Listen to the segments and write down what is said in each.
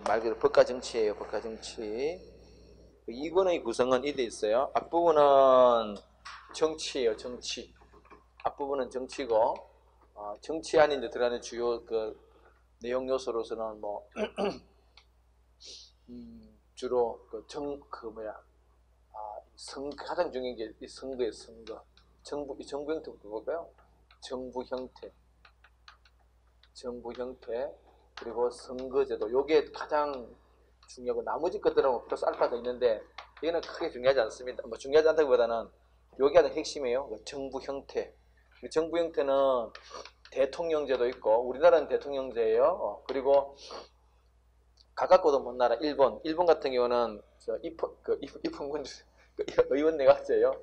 말 그대로 법과 정치예요. 법과 정치. 이권의 구성은 이돼 있어요. 앞부분은 정치예요. 정치. 앞부분은 정치고 정치 안에 이제 들어가는 주요 그 내용 요소로서는 뭐 주로 가장 중요한 게 이 선거예요. 선거. 정부 형태 볼까요? 정부 형태. 그리고 선거제도. 요게 가장 중요하고 나머지 것들은 플러스 알파도 있는데 이거는 크게 중요하지 않습니다. 뭐 중요하지 않다기보다는 요게 가장 핵심이에요. 정부 형태. 정부 형태는 대통령제도 있고 우리나라는 대통령제예요. 그리고 가깝고도 먼 나라 일본 같은 경우는 입헌군주 의원 내각제예요.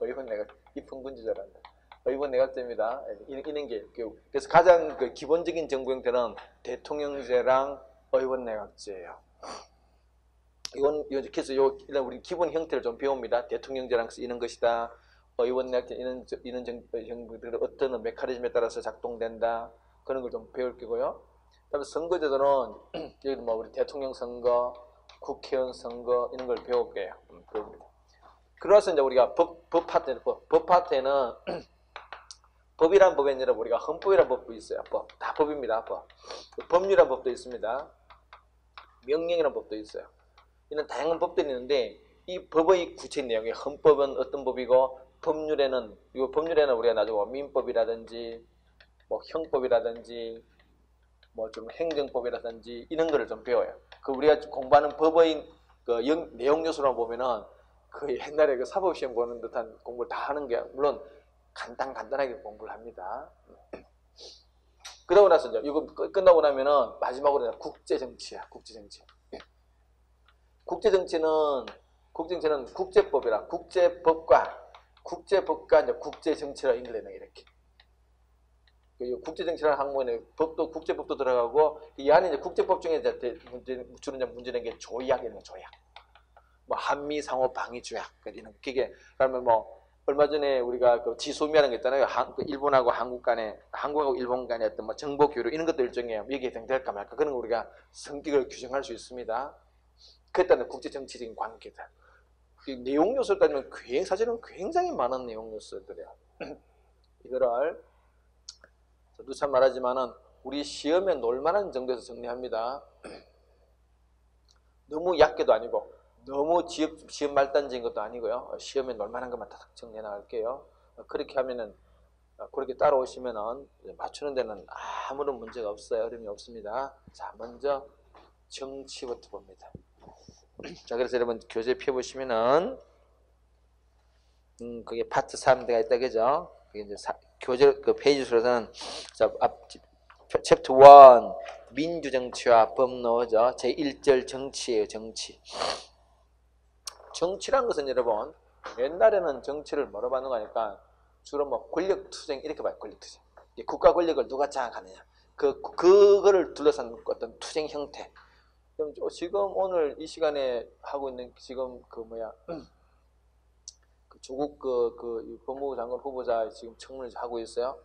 의원 내각 입헌군주 잘한다. 의원 내각제입니다. 이런 게 그래서 가장 기본적인 정부 형태는 대통령제랑 의원 내각제예요. 그래서 일단 우리 기본 형태를 좀 배웁니다. 대통령제랑 이런 것이다. 의원 내각제 이런 정부들의 어떤 메커니즘에 따라서 작동된다. 그런 걸 좀 배울 거고요. 그다음에 선거제도는 여기 뭐 우리 대통령 선거, 국회의원 선거 이런 걸 배울 거예요. 배웁니다. 그래서 이제 우리가 법 파트에는 법이란 법에는 여러분 우리가 헌법이란 법도 있어요. 다 법입니다. 법률이란 법도 있습니다. 명령이란 법도 있어요. 이런 다양한 법들이 있는데 이 법의 구체 내용이 헌법은 어떤 법이고 법률에는 우리가 나중에 민법이라든지 뭐 형법이라든지 뭐 좀 행정법이라든지 이런 거를 좀 배워요. 우리가 공부하는 법의 내용 요소로 보면은 옛날에 사법 시험 보는 듯한 공부를 다 하는 게 물론 간단하게 공부를 합니다. 그러고 나서 이제 이거 끝나고 나면은 마지막으로 국제정치야. 국제정치는 국제법이라 국제법과 이제 국제정치라 연결되는 이렇게. 국제정치라는 항목에 국제법도 들어가고 이 안에 이제 국제법 중에 주로 문제는 게 조약이에요. 조약. 뭐 한미 상호 방위 조약 이런 그게 그러면 뭐 얼마 전에 우리가 지소미아라는 게 있잖아요. 일본하고 한국하고 일본 간의 어떤 뭐 정보 교류 이런 것들 일종의 여기에 해당될까 말까 그런 거 우리가 성격을 규정할 수 있습니다. 그랬다는 국제정치적인 관계들. 내용 요소를 따지면 사실은 굉장히 많은 내용 요소들이에요. 이거를 누차 말하지만은 우리 시험에 놀만한 정도에서 정리합니다. 너무 얕게도 아니고 너무 시험 말단지인 것도 아니고요. 시험에 놀만한 것만 다 정리해 나갈게요. 그렇게 하면은 그렇게 따라오시면은 맞추는 데는 아무런 문제가 없어요. 어려움이 없습니다. 자, 먼저 정치부터 봅니다. 자, 그래서 여러분 교재 펴보시면은 그게 파트 3대가 있다 그죠? 그게 이제 교재 페이지 수로는 챕터 1 민주정치와 법노죠. 제1절 정치예요. 정치란 것은 여러분 옛날에는 정치를 뭐로 받는 거니까 주로 뭐 권력투쟁 이렇게 봐요. 권력투쟁. 국가 권력을 누가 장악하느냐. 그거를 둘러싼 어떤 투쟁 형태. 그럼 지금 오늘 이 시간에 하고 있는 지금 조국 법무부 장관 후보자 지금 청문회 하고 있어요.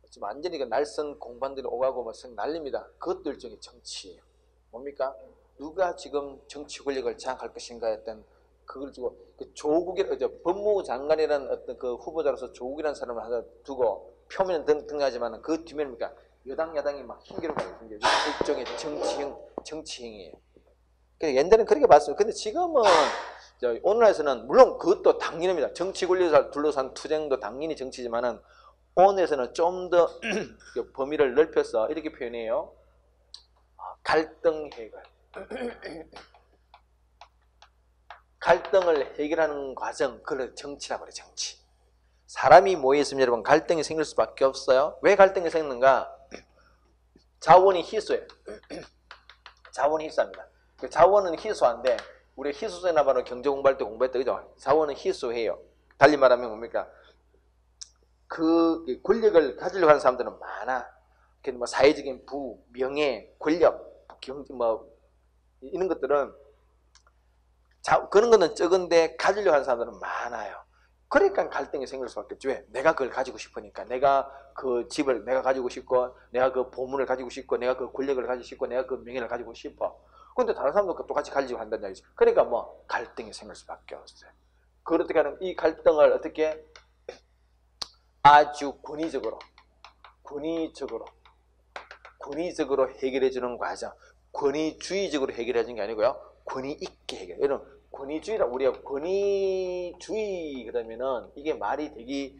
지금 완전히 날선 공반들이 오가고 막 난립니다. 그것도 일종의 정치예요. 뭡니까? 누가 지금 정치 권력을 장악할 것인가 했던 그걸 주고 법무부 장관이라는 어떤 후보자로서 조국이라는 사람을 하나 두고 표면은 등하지만 그 뒷면은 여당 야당이 막 힘겨루고 있는 게 일종의 정치행위예요. 옛날에는 그렇게 봤어요. 근데 지금은 오늘에서는 물론 그것도 당연합니다. 정치 권력을 둘러싼 투쟁도 당연히 정치지만은 오늘에서는 좀 더 범위를 넓혀서 이렇게 표현해요. 갈등 해결. 갈등을 해결하는 과정, 그걸 정치라고 그래요. 정치. 사람이 모여있으면 여러분 갈등이 생길 수밖에 없어요. 왜 갈등이 생기는가? 자원이 희소해요. 자원이 희소합니다. 자원은 희소한데 우리 희소성이나 바로 경제 공부할 때 공부했다 그죠? 자원은 희소해요. 달리 말하면 뭡니까? 그 권력을 가지려고 하는 사람들은 많아. 뭐 사회적인 부, 명예, 권력, 경제 이런 것들은 그런 거는 적은데 가지려고 하는 사람들은 많아요. 그러니까 갈등이 생길 수밖에 없지. 왜? 내가 그걸 가지고 싶으니까. 내가 그 집을 내가 가지고 싶고, 내가 그 보물을 가지고 싶고, 내가 그 권력을 가지고 싶고, 내가 그 명예를 가지고 싶어. 근데 다른 사람도 똑같이 가지고 한다는 얘기지. 그러니까 뭐 갈등이 생길 수밖에 없어요. 그걸 어떻게 하는, 이 갈등을 어떻게 아주 권위적으로 해결해주는 과정. 권위주의적으로 해결해주는 게 아니고요. 권위 있게 해결. 이런 권위주의라, 우리가 권위주의 그러면은 이게 말이 되게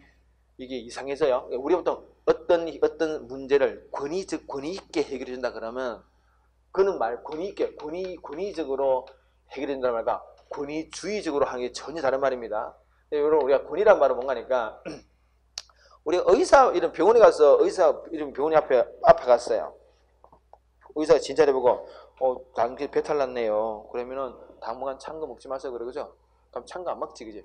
이게 이상해져요. 우리가 보통 어떤 문제를 권위 있게 해결해 준다 그러면 그는 권위적으로 해결해 준다는 말과 권위주의적으로 하는 게 전혀 다른 말입니다. 여러분, 우리가 권위란 말은 뭔가니까 우리가 이런 병원에 가서 이런 병원에 앞에 갔어요. 의사가 진찰해 보고 당신 배탈 났네요. 그러면은 당분간 찬 거 먹지 마세요. 그러죠. 그럼 찬 거 안 먹지, 그지?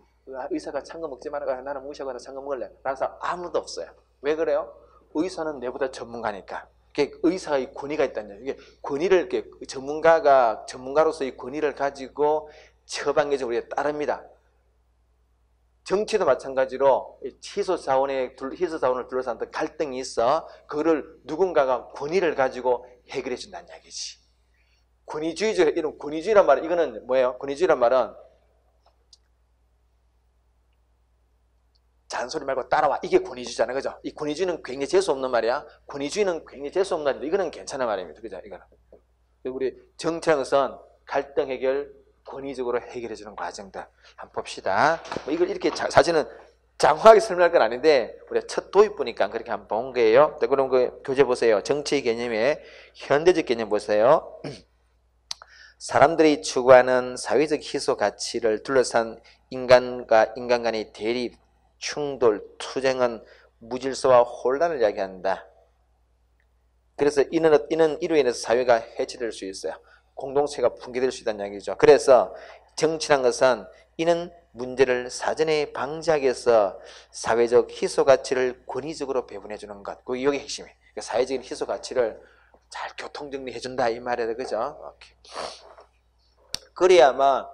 의사가 찬 거 먹지 말아가 나는 무시하거나 찬 거 먹을래. 라는 사람 아무도 없어요. 왜 그래요? 의사는 내보다 전문가니까. 의사의 권위가 있다는 얘기예요. 이게 권위를 전문가로서의 권위를 가지고 처방해서 우리가 따릅니다. 정치도 마찬가지로 희소 자원을 둘러싼 갈등이 있어. 그거를 누군가가 권위를 가지고 해결해 준다는 이야기지. 이런 권위주의란 말은, 이거는 뭐예요? 권위주의란 말은 잔소리 말고 따라와. 이게 권위주의잖아요. 그죠? 이 권위주의는 굉장히 재수 없는 말이야. 권위주의는 굉장히 재수 없는 말인데 이거는 괜찮은 말입니다. 그죠? 이거는. 우리 정치라는 것은 갈등 해결, 권위적으로 해결해주는 과정들 한번 봅시다. 이걸 이렇게 사실은 장황하게 설명할 건 아닌데 우리가 첫 도입부니까 그렇게 한번 본 거예요. 그럼 그 교재 보세요. 정치의 개념의 현대적 개념 보세요. 사람들이 추구하는 사회적 희소 가치를 둘러싼 인간과 인간 간의 대립, 충돌, 투쟁은 무질서와 혼란을 이야기한다. 그래서 이는 이로 인해서 사회가 해체될 수 있어요. 공동체가 붕괴될 수 있다는 이야기죠. 그래서 정치란 것은 이는 문제를 사전에 방지하기 위해서 사회적 희소 가치를 권위적으로 배분해 주는 것. 이게 핵심이에요. 그러니까 사회적인 희소 가치를 잘 교통 정리해 준다 이 말이에요. 그죠? 오케이. 그래야만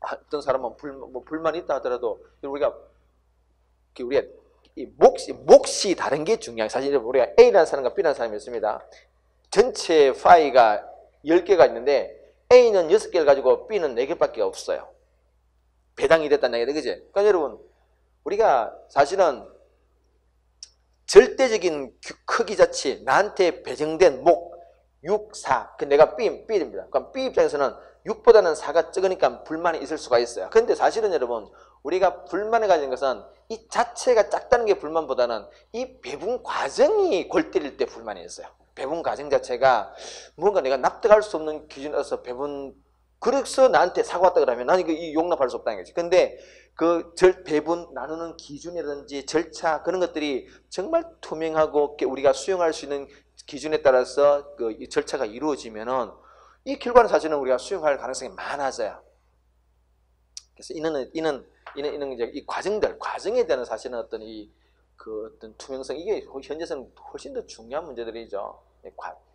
어떤 사람은 불만이 있다 하더라도 우리가 이 몫이 다른 게 중요해요. 사실 우리가 A라는 사람과 B라는 사람이 있습니다. 전체 파이가 10개가 있는데 A는 6개를 가지고 B는 4개밖에 없어요. 배당이 됐다는 얘기죠. 그지? 그러니까 여러분, 우리가 사실은 절대적인 크기 자체, 나한테 배정된 목, 6, 4. 내가 B입니다. 그럼 B 입장에서는 6보다는 4가 적으니까 불만이 있을 수가 있어요. 근데 사실은 여러분, 우리가 불만을 가지는 것은 이 자체가 작다는 게 불만보다는 이 배분 과정이 골 때릴 때 불만이 있어요. 배분 과정 자체가 뭔가 내가 납득할 수 없는 기준에서 그래서 나한테 사고 왔다 그러면 나는 이거 용납할 수 없다는 거지. 근데 그 배분 나누는 기준이라든지 절차 그런 것들이 정말 투명하고 우리가 수용할 수 있는 기준에 따라서 이 절차가 이루어지면은 이 결과는 사실은 우리가 수용할 가능성이 많아져요. 그래서 이는 이제 이 과정에 대한 사실은 어떤 어떤 투명성, 이게 현재는 훨씬 더 중요한 문제들이죠.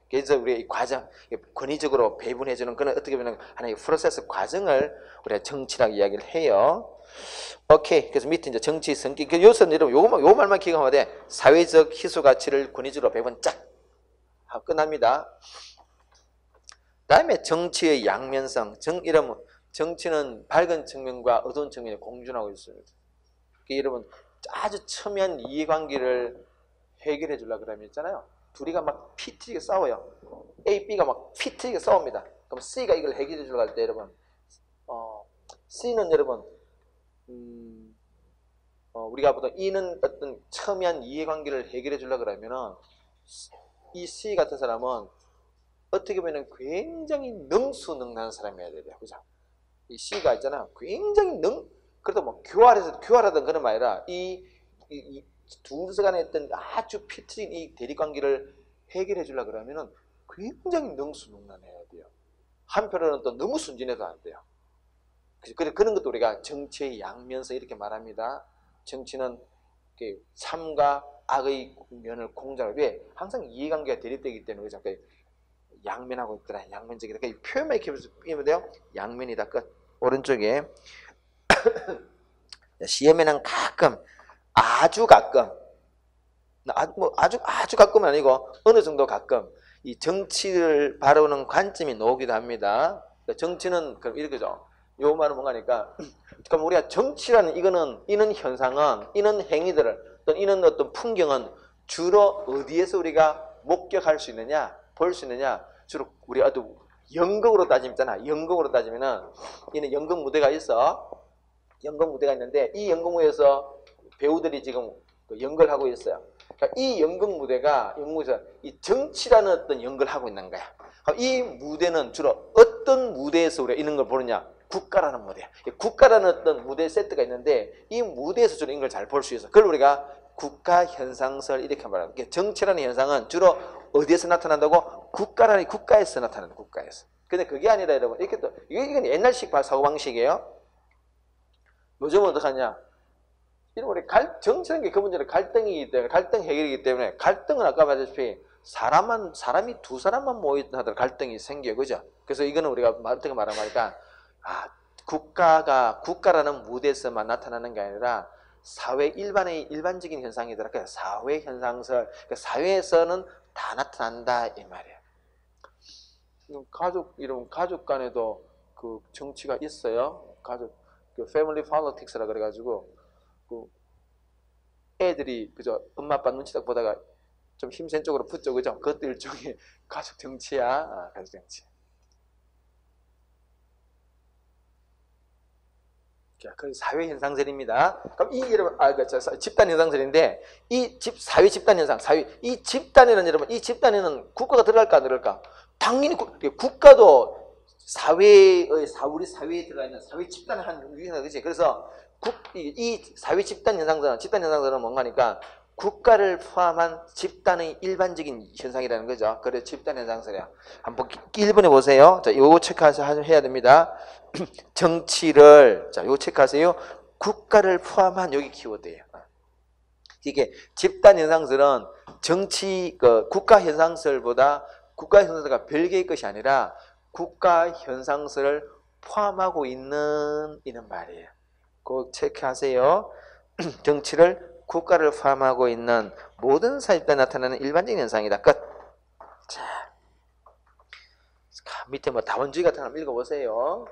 그래서 우리가 이 과정, 권위적으로 배분해주는 그런 어떻게 보면 하나의 프로세스 과정을 우리가 정치라고 이야기를 해요. 오케이. 그래서 밑에 이제 정치 성격. 여기서 여러분 요 말만 기억하면 돼. 사회적 희소 가치를 권위적으로 배분 쫙 하고 끝납니다. 다음에 정치의 양면성. 정치는 밝은 측면과 어두운 측면이 공존하고 있어요. 여러분 아주 첨예한 이해관계를 해결해 주려고 그러면 있잖아요. 둘이가 막 피 튀게 싸워요. A, B가 막 피 튀게 싸웁니다. 그럼 C가 이걸 해결해 주려고 할 때 여러분 C는 여러분 우리가 보통 E는 어떤 첨예한 이해관계를 해결해 주려고 그러면은 이 C 같은 사람은 어떻게 보면 굉장히 능수능란한 사람이어야 돼요. 그죠? 이 C가 있잖아. 굉장히 그래도 뭐 교활하던 그런 말 아니라 이 둘 간에 어떤 아주 피 튀긴 이 대립관계를 해결해 주려고 그러면은 굉장히 능수능란해야 돼요. 한편으로는 또 너무 순진해도 안 돼요. 그런 것도 우리가 정치의 양면성 이렇게 말합니다. 정치는 참과 악의 면을 공존하는 왜 항상 이해관계가 대립되기 때문에 그죠? 양면하고 있더라. 양면적이다. 표현만 이렇게 보면 돼요. 양면이다. 끝. 오른쪽에 시험에는 가끔, 아주 가끔, 아주 가끔은 아니고 어느 정도 가끔 이 정치를 바라보는 관점이 나오기도 합니다. 정치는 그럼 이렇게죠. 요 말은 뭔가니까, 그럼 우리가 정치라는 이는 현상은, 이는 행위들을, 또는 이는 어떤 풍경은 주로 어디에서 우리가 목격할 수 있느냐, 볼 수 있느냐, 주로 우리 어떤 연극으로 따지면, 연극으로 따지면은 이는 연극 무대가 있어. 연극 무대가 있는데 이 연극 무대에서 배우들이 지금 연극을 하고 있어요. 그러니까 이 연극 무대가 이 정치라는 어떤 연극을 하고 있는 거야. 이 무대는 주로 어떤 무대에서 우리가 이런 걸 보느냐? 국가라는 무대. 국가라는 어떤 무대 세트가 있는데 이 무대에서 주로 이런 걸 잘 볼 수 있어. 그걸 우리가 국가 현상설 이렇게 말합니다. 정치라는 현상은 주로 어디에서 나타난다고? 국가에서 나타나는 국가에서. 근데 그게 아니라 여러분, 이렇게 또 이건 옛날식 사고방식이에요. 요즘은 어떻게 하냐? 우리 정치라는 게 근본적으로 갈등이기 때문에, 갈등 해결이기 때문에, 갈등은 아까 말했다시피 사람이 두 사람만 모이든 하더라도 갈등이 생겨요. 그죠? 그래서 이거는 우리가 어떻게 말하니까, 국가라는 무대에서만 나타나는 게 아니라 사회 일반적인 현상이더라. 그러니까 사회 현상설, 그러니까 사회에서는 다 나타난다 이 말이에요. 가족 간에도 그 정치가 있어요. 그 패밀리 폴리틱스라 그래가지고 그 애들이 그저 엄마 아빠 눈치 딱 보다가 좀 힘센 쪽으로 붙죠. 그죠? 그것도 일종의 가족 정치야. 가족 정치. 그 사회 현상설입니다. 그럼 이 여러분 집단 현상설인데 이 사회 집단 현상, 이 집단에는 여러분 이 집단에는 국가가 들어갈까 안 들어갈까? 당연히 국가도 우리 사회에 들어가 있는 사회 집단의 한 유형이다, 그렇지? 그래서 이 사회 집단 현상설은 뭔가니까 국가를 포함한 집단의 일반적인 현상이라는 거죠. 그래서 집단 현상설이야. 한번 1번에 보세요. 자, 요거 체크해야 됩니다. 정치를, 자, 요거 체크하세요. 국가를 포함한 여기 키워드예요. 이게 집단 현상설은 국가 현상설보다 국가 현상설과 별개의 것이 아니라 국가 현상설을 포함하고 있는 이런 말이에요. 꼭 체크하세요. 정치를 국가를 포함하고 있는 모든 사회에 나타나는 일반적인 현상이다. 끝. 자, 밑에 뭐 다원주의 같은 거 한번 읽어보세요.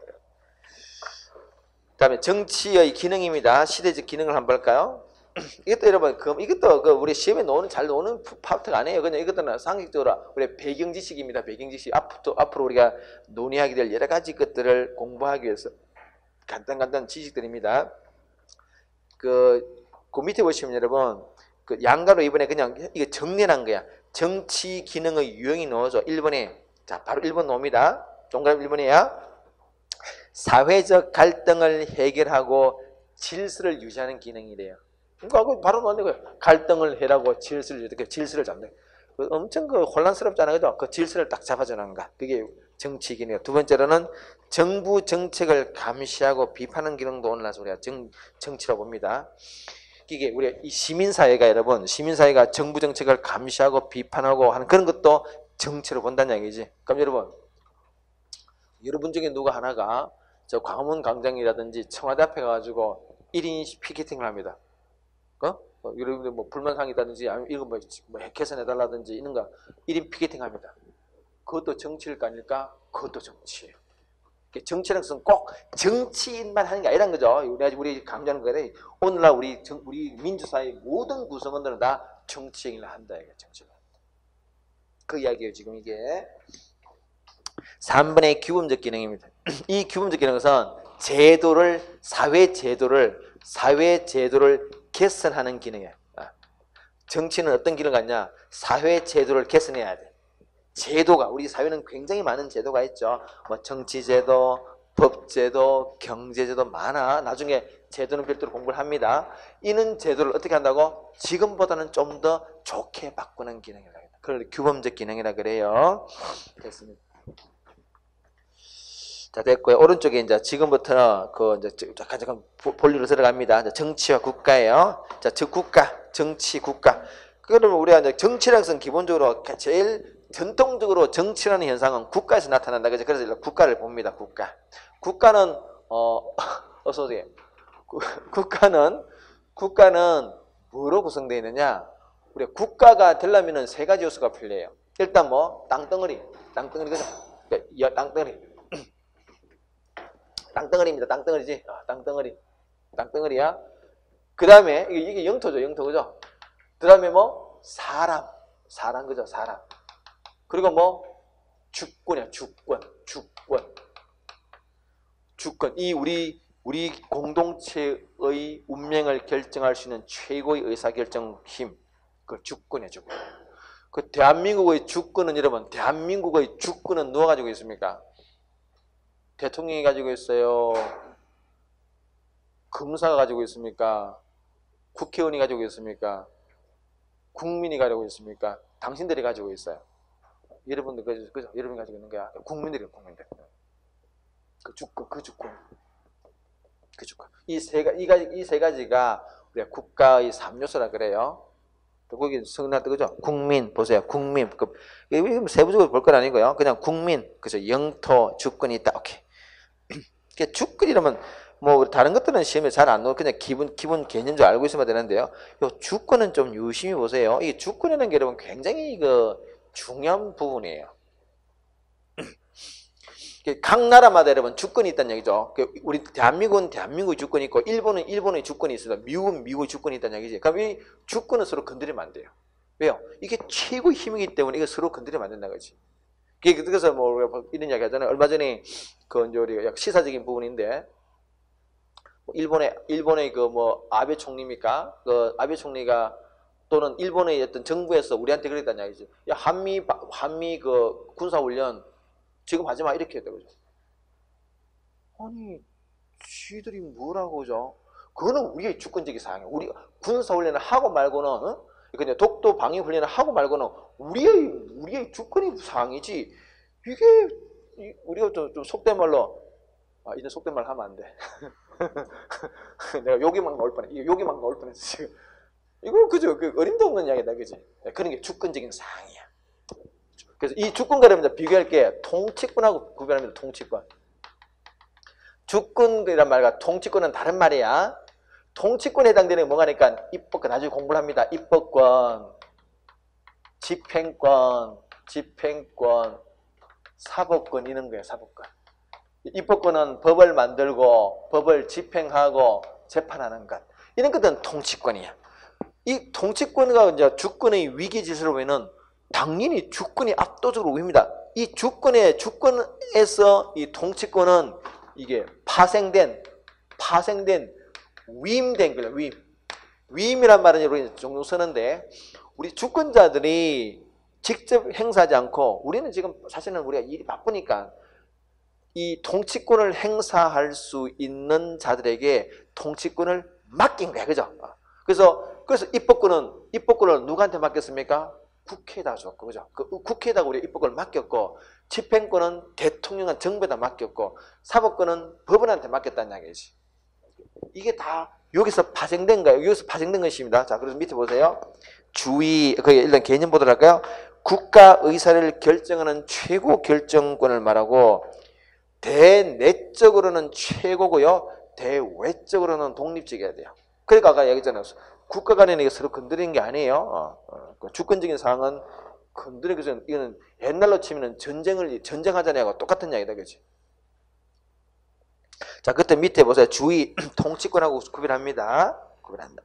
그 다음에 정치의 기능입니다. 시대적 기능을 한번 볼까요? 이것도 여러분, 이것도 우리 시험에 잘 나오는 파트가 아니에요. 그냥 이것도 상식적으로 우리 배경 지식입니다. 배경 지식. 앞으로 우리가 논의하게 될 여러 가지 것들을 공부하기 위해서 간단한 지식들입니다. 그 밑에 보시면 여러분, 그 양가로 이번에 그냥 이거 정리한 거야. 정치 기능의 유형이 나오죠. 1번에. 자, 바로 1번 나옵니다. 동그라미 1번이야. 사회적 갈등을 해결하고 질서를 유지하는 기능이래요. 그러니까 바로 나오는 거예요. 갈등을 해라고 질서를 잡는. 엄청 혼란스럽잖아요. 그죠? 그 질서를 딱 잡아주는 거. 그게 정치 기능이에요. 두 번째로는 정부 정책을 감시하고 비판하는 기능도 오늘날서 우리가 정치라고 봅니다. 이게 우리 이 시민사회가 여러분, 시민사회가 정부 정책을 감시하고 비판하고 하는 그런 것도 정치로 본다는 얘기지. 그럼 여러분 중에 누가 하나가 저 광화문 광장이라든지 청와대 앞에 가가지고 1인 피켓팅을 합니다. 여러분들 뭐 불만사항이 있다든지 아니면 이거 뭐 개선해달라든지 이런 거 1인 피켓팅 합니다. 그것도 정치일까 아닐까? 그것도 정치예요. 정치라는 것은 꼭 정치인만 하는 게 아니란 거죠. 우리 강조하는 거래. 오늘날 우리 민주사회의 모든 구성원들은 다 정치행위를 한다. 정치를 한다. 그 이야기예요. 지금 이게 3번의 규범적 기능입니다. 이 규범적 기능은 사회 제도를 개선하는 기능이에요. 정치는 어떤 기능을 갖냐? 사회 제도를 개선해야 돼. 제도가, 우리 사회는 굉장히 많은 제도가 있죠. 뭐 정치제도, 법제도, 경제제도 많아. 나중에 제도는 별도로 공부를 합니다. 이는 제도를 어떻게 한다고? 지금보다는 좀 더 좋게 바꾸는 기능이라고 해요. 그걸 규범적 기능이라 그래요. 됐습니다. 자, 됐고요. 오른쪽에 이제 지금부터 잠깐 본류로 들어갑니다. 정치와 국가예요. 자, 정치, 국가. 그러면 우리가 이제 정치라는 것은 기본적으로 제일 전통적으로 정치라는 현상은 국가에서 나타난다. 그래서 국가를 봅니다. 국가는 어서 오세요. 국가는 뭐로 구성되어 있느냐? 우리 국가가 되려면은 세 가지 요소가 필요해요. 일단 뭐 땅덩어리 그죠? 땅덩어리, 땅덩어리입니다. 땅덩어리지? 땅덩어리야. 그 다음에 이게 영토죠, 영토 그죠? 그 다음에 뭐 사람 그죠? 사람. 그리고 뭐 주권이야, 주권. 이 우리 공동체의 운명을 결정할 수 있는 최고의 의사결정 힘, 그 주권이야, 주권. 그 대한민국의 주권은 여러분, 대한민국의 주권은 누가 가지고 있습니까? 대통령이 가지고 있어요? 검사가 가지고 있습니까? 국회의원이 가지고 있습니까? 국민이 가지고 있습니까? 당신들이 가지고 있어요. 여러분들 그죠? 여러분이 가지고 있는 거야. 국민들. 그 주권. 이 세 가지가 우리가 국가의 3요소라 그래요. 또 거기 성나도 그죠? 국민 보세요. 국민. 세부적으로 볼 건 아니고요. 그냥 국민. 그죠? 영토, 주권이 있다. 오케이. 주권이라면 뭐 다른 것들은 시험에 잘 안 나오고 그냥 기본 개념적으로 알고 있으면 되는데요. 요 주권은 좀 유심히 보세요. 이 주권이라는 게 여러분 굉장히 중요한 부분이에요. 각 나라마다 여러분 주권이 있다는 얘기죠. 우리 대한민국은 대한민국의 주권이 있고 일본은 일본의 주권이 있어요. 미국은 미국의 주권이 있다는 얘기지. 그럼 이 주권은 서로 건드리면 안 돼요. 왜요? 이게 최고의 힘이기 때문에 이거 서로 건드리면 안 된다는 거지. 그래서 뭐 우리가 이런 이야기 하잖아요. 얼마 전에 이제 우리가 약 시사적인 부분인데 일본의 아베 총리입니까? 아베 총리가 또는 일본의 어떤 정부에서 우리한테 그랬다는 얘기지. 야, 한미 군사훈련 지금 하지 마 이렇게 했다 그죠? 아니 쥐들이 뭐라고 그죠? 그거는 우리의 주권적인 사항이에요. 우리 군사훈련을 하고 말고는 그냥 독도 방위 훈련을 하고 말고는 우리의 주권의 사항이지. 이게 우리가 좀 속된 말로 이제 속된 말 하면 안 돼. 내가 여기만 나올 뻔했어 지금. 이거 그죠? 어림도 없는 이야기다 그지? 그런 게 주권적인 사항이야. 그래서 이 주권과 여러분들 비교할 게 통치권하고 구별합니다. 통치권. 주권이란 말과 통치권은 다른 말이야. 통치권에 해당되는 게 뭐가니까 입법권 나중에 공부를 합니다. 입법권, 집행권, 사법권 이런 거예요. 사법권. 입법권은 법을 만들고 법을 집행하고 재판하는 것. 이런 것들은 통치권이야. 이 통치권과 이제 주권의 위기 질서로 보면은 당연히 주권이 압도적으로 위입니다. 이 주권에서 이 통치권은 이게 파생된 위임된 거예요. 위임이란 말은 우리 종종 쓰는데 우리 주권자들이 직접 행사하지 않고 우리는 지금 사실은 우리가 일이 바쁘니까 이 통치권을 행사할 수 있는 자들에게 통치권을 맡긴 거야. 그죠? 그래서 입법권을 누구한테 맡겼습니까? 국회에다 줬고, 그죠? 국회에다 우리 입법권을 맡겼고, 집행권은 대통령한 정부에다 맡겼고, 사법권은 법원한테 맡겼다는 이야기지. 이게 다 여기서 파생된 거예요. 여기서 파생된 것입니다. 자, 그래서 밑에 보세요. 일단 개념 보도록 할까요? 국가 의사를 결정하는 최고 결정권을 말하고, 대내적으로는 최고고요. 대외적으로는 독립적이어야 돼요. 그러니까 아까 얘기했잖아요. 국가 간에는 서로 건드리는 게 아니에요. 주권적인 사항은 건드리기 전에 이거는 옛날로 치면 전쟁하자냐고 똑같은 이야기다, 그렇지? 자, 그때 밑에 보세요. 통치권하고 구별합니다. 구별한다.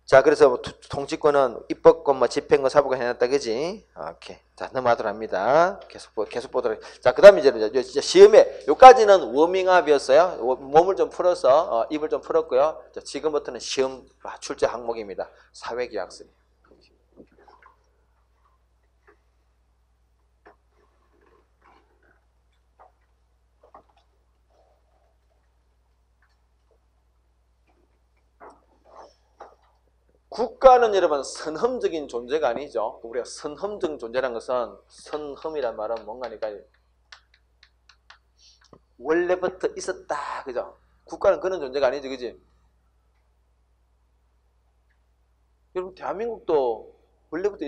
자, 그래서 통치권은 입법권, 집행권, 사법권 해놨다, 그지? 오케이. 자, 넘어가도록 합니다. 계속 보도록. 자, 그 다음에 이제 진짜 시험에, 요까지는 워밍업이었어요. 몸을 좀 풀어서, 입을 좀 풀었고요. 자, 지금부터는 시험 출제 항목입니다. 사회계약서. 국가는 여러분 선험적인 존재가 아니죠. 우리가 선험적인 존재라는 것은 선험이란 말은 뭔가니까 원래부터 있었다, 그죠? 국가는 그런 존재가 아니지, 그지? 여러분 대한민국도 원래부터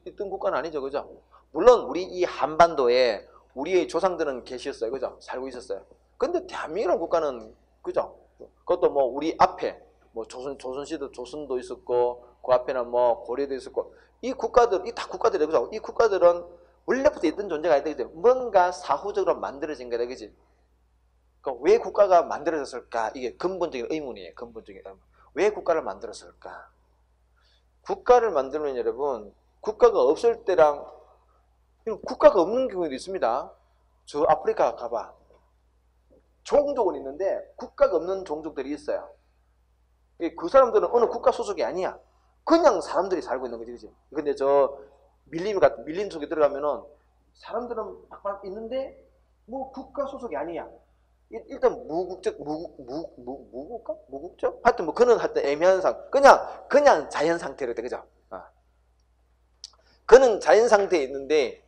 있던 국가는 아니죠, 그죠? 물론 우리 이 한반도에 우리의 조상들은 계셨어요, 그죠? 살고 있었어요. 근데 대한민국이라는 국가는 그죠? 그것도 뭐 우리 앞에 뭐 조선시대 조선도 있었고 그 앞에는 뭐 고려도 있었고 이 국가들 이 다 국가들이 그죠? 이 국가들은 원래부터 있던 존재가 아니다 그죠? 뭔가 사후적으로 만들어진 거다 그지? 그러니까 왜 국가가 만들어졌을까? 이게 근본적인 의문이에요. 근본적인 의문. 왜 국가를 만들었을까? 국가를 만들면 여러분 국가가 없을 때랑 국가가 없는 경우도 있습니다. 저 아프리카 가봐. 종족은 있는데 국가가 없는 종족들이 있어요. 그 사람들은 어느 국가 소속이 아니야. 그냥 사람들이 살고 있는 거지, 그지? 근데 저 밀림 속에 들어가면은 사람들은 막 있는데 뭐 국가 소속이 아니야. 일단 무국적? 하여튼 뭐 그는 하여튼 애매한 그냥 자연 상태로 돼, 그죠? 그는 자연 상태에 있는데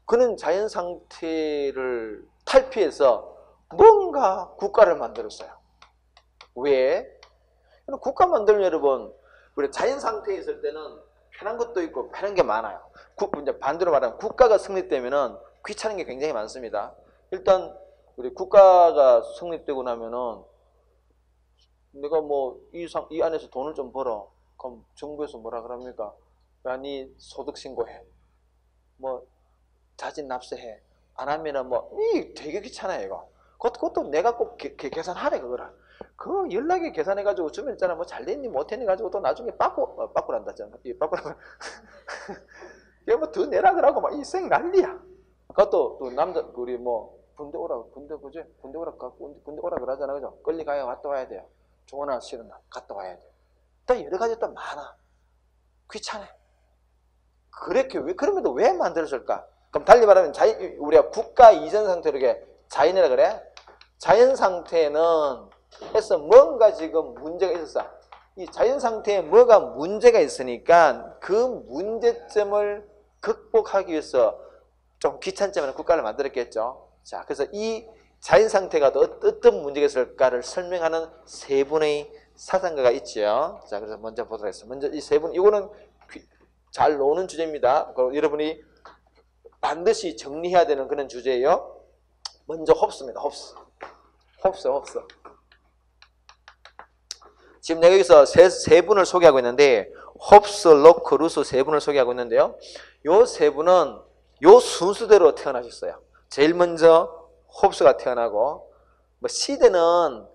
그는 자연 상태를 탈피해서 뭔가 국가를 만들었어요. 왜? 국가 만들면 여러분 우리 자연 상태에 있을 때는 편한 것도 있고 편한 게 많아요. 이제 반대로 말하면 국가가 성립되면은 귀찮은 게 굉장히 많습니다. 일단 우리 국가가 성립되고 나면은 내가 뭐 이 안에서 돈을 좀 벌어. 그럼 정부에서 뭐라 그럽니까? 야, 니 소득 신고해. 뭐 자진 납세해. 안 하면은 뭐 되게 귀찮아요 이거. 그것도 내가 꼭 계산하래 그거를. 그 연락에 계산해가지고 주면 있잖아. 뭐 잘됐니 못했니 가지고 또 나중에 빠꾸란다잖아. 빠꾸라. 이게 뭐 더 내라 그러고 막 이생 난리야. 그것도 또 남자 우리 뭐 군대 오라 그러잖아 그죠? 끌리 가야 갔다 와야 돼요. 좋으나 싫으나 갔다 와야 돼. 또 여러 가지 또 많아. 귀찮아. 그럼에도 왜 만들어질까? 그럼 달리 말하면 우리가 국가 이전 상태로 이렇게 자연이라 그래? 자연 상태는 해서 뭔가 지금 문제가 있었어. 이 자연 상태에 뭐가 문제가 있으니까 그 문제점을 극복하기 위해서 좀 귀찮지만 국가를 만들었겠죠. 자, 그래서 이 자연 상태가 어떤 문제가 있을까를 설명하는 세 분의 사상가가 있죠. 자, 그래서 먼저 보도록 하겠습니다. 먼저 이 세 분, 이거는 잘 노는 주제입니다. 그리고 여러분이 반드시 정리해야 되는 그런 주제예요. 먼저 홉스입니다. 홉스. 지금 내가 여기서 세 분을 소개하고 있는데 홉스, 로크, 루소 세 분을 소개하고 있는데요. 요 세 분은 요 순서대로 태어나셨어요. 제일 먼저 홉스가 태어나고 뭐 시대는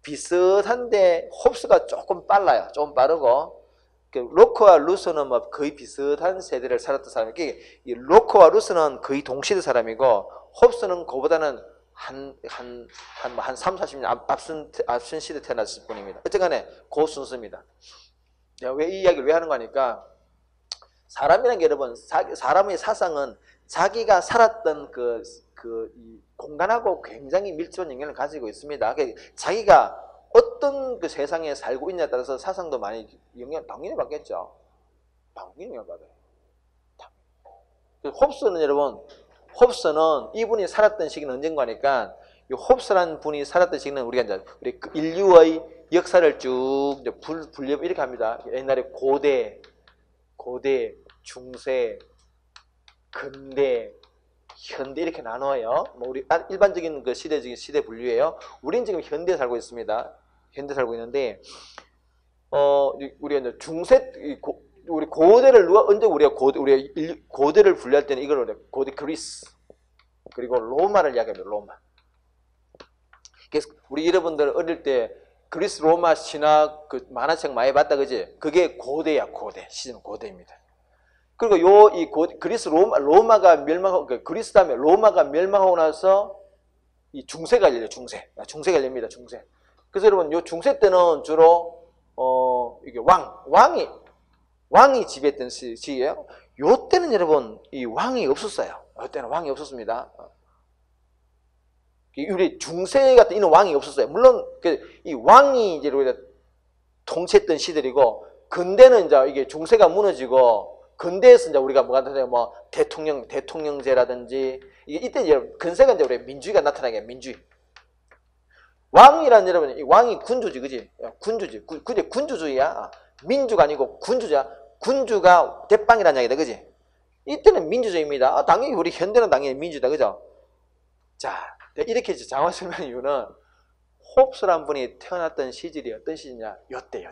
비슷한데 홉스가 조금 빨라요. 조금 빠르고 로크와 루소는 뭐 거의 비슷한 세대를 살았던 사람이고 이 로크와 루소는 거의 동시대 사람이고 홉스는 그보다는 한 3, 40년 앞선 시대 태어났을 뿐입니다. 어쨌간에 그 순서입니다. 내가 왜 이 이야기를 왜 하는 거니까 사람이라는 게 여러분 사람의 사상은 자기가 살았던 이 공간하고 굉장히 밀접한 영향을 가지고 있습니다. 자기가 어떤 그 세상에 살고 있냐에 따라서 사상도 많이 당연히 받겠죠. 당연히 받아요. 홉스는 여러분, 홉스는 이분이 살았던 시기는 언젠가니까 이 홉스라는 분이 살았던 시기는 우리 인류의 역사를 쭉 분류 이렇게 합니다. 옛날에 고대, 중세, 근대, 현대 이렇게 나눠요. 뭐 우리 일반적인 그 시대적인 시대 분류예요. 우리는 지금 현대에 살고 있습니다. 현대 살고 있는데 우리가 이제 중세 우리 고대를 언제 우리가 고대를 분류할 때는 이걸 고대 그리스 그리고 로마를 이야기합니다. 로마. 그래서 우리 여러분들 어릴 때 그리스 로마 신화 그 만화책 많이 봤다 그지? 그게 고대야. 시즌 고대입니다. 그리고 그리스 로마가 멸망하고 그리스 다음에 로마가 멸망하고 나서 이 중세가 열려요. 중세가 열립니다. 중세. 그래서 여러분 요 중세 때는 주로 이게 왕이 지배했던 시기예요. 요 때는 여러분 이 왕이 없었어요. 요 때는 왕이 없었습니다. 우리 중세 같은 이런 왕이 없었어요. 물론 이 왕이 이제 우리가 통치했던 시들이고 근대는 이제 이게 중세가 무너지고 근대에서 이제 우리가 뭐 대통령제라든지 이때 이제 근세가 이제 우리 민주주의가 나타나게 민주주의. 왕이란 여러분 이 왕이 군주지 그지? 군주주의야. 민주가 아니고 군주자. 군주가 대빵이라는 이야기다 그지? 이때는 민주주의입니다. 당연히 우리 현대는 당연히 민주다 그죠? 자 이렇게 장화 설명한 이유는 홉스라는 분이 태어났던 시절이 어떤 시절이냐? 요때.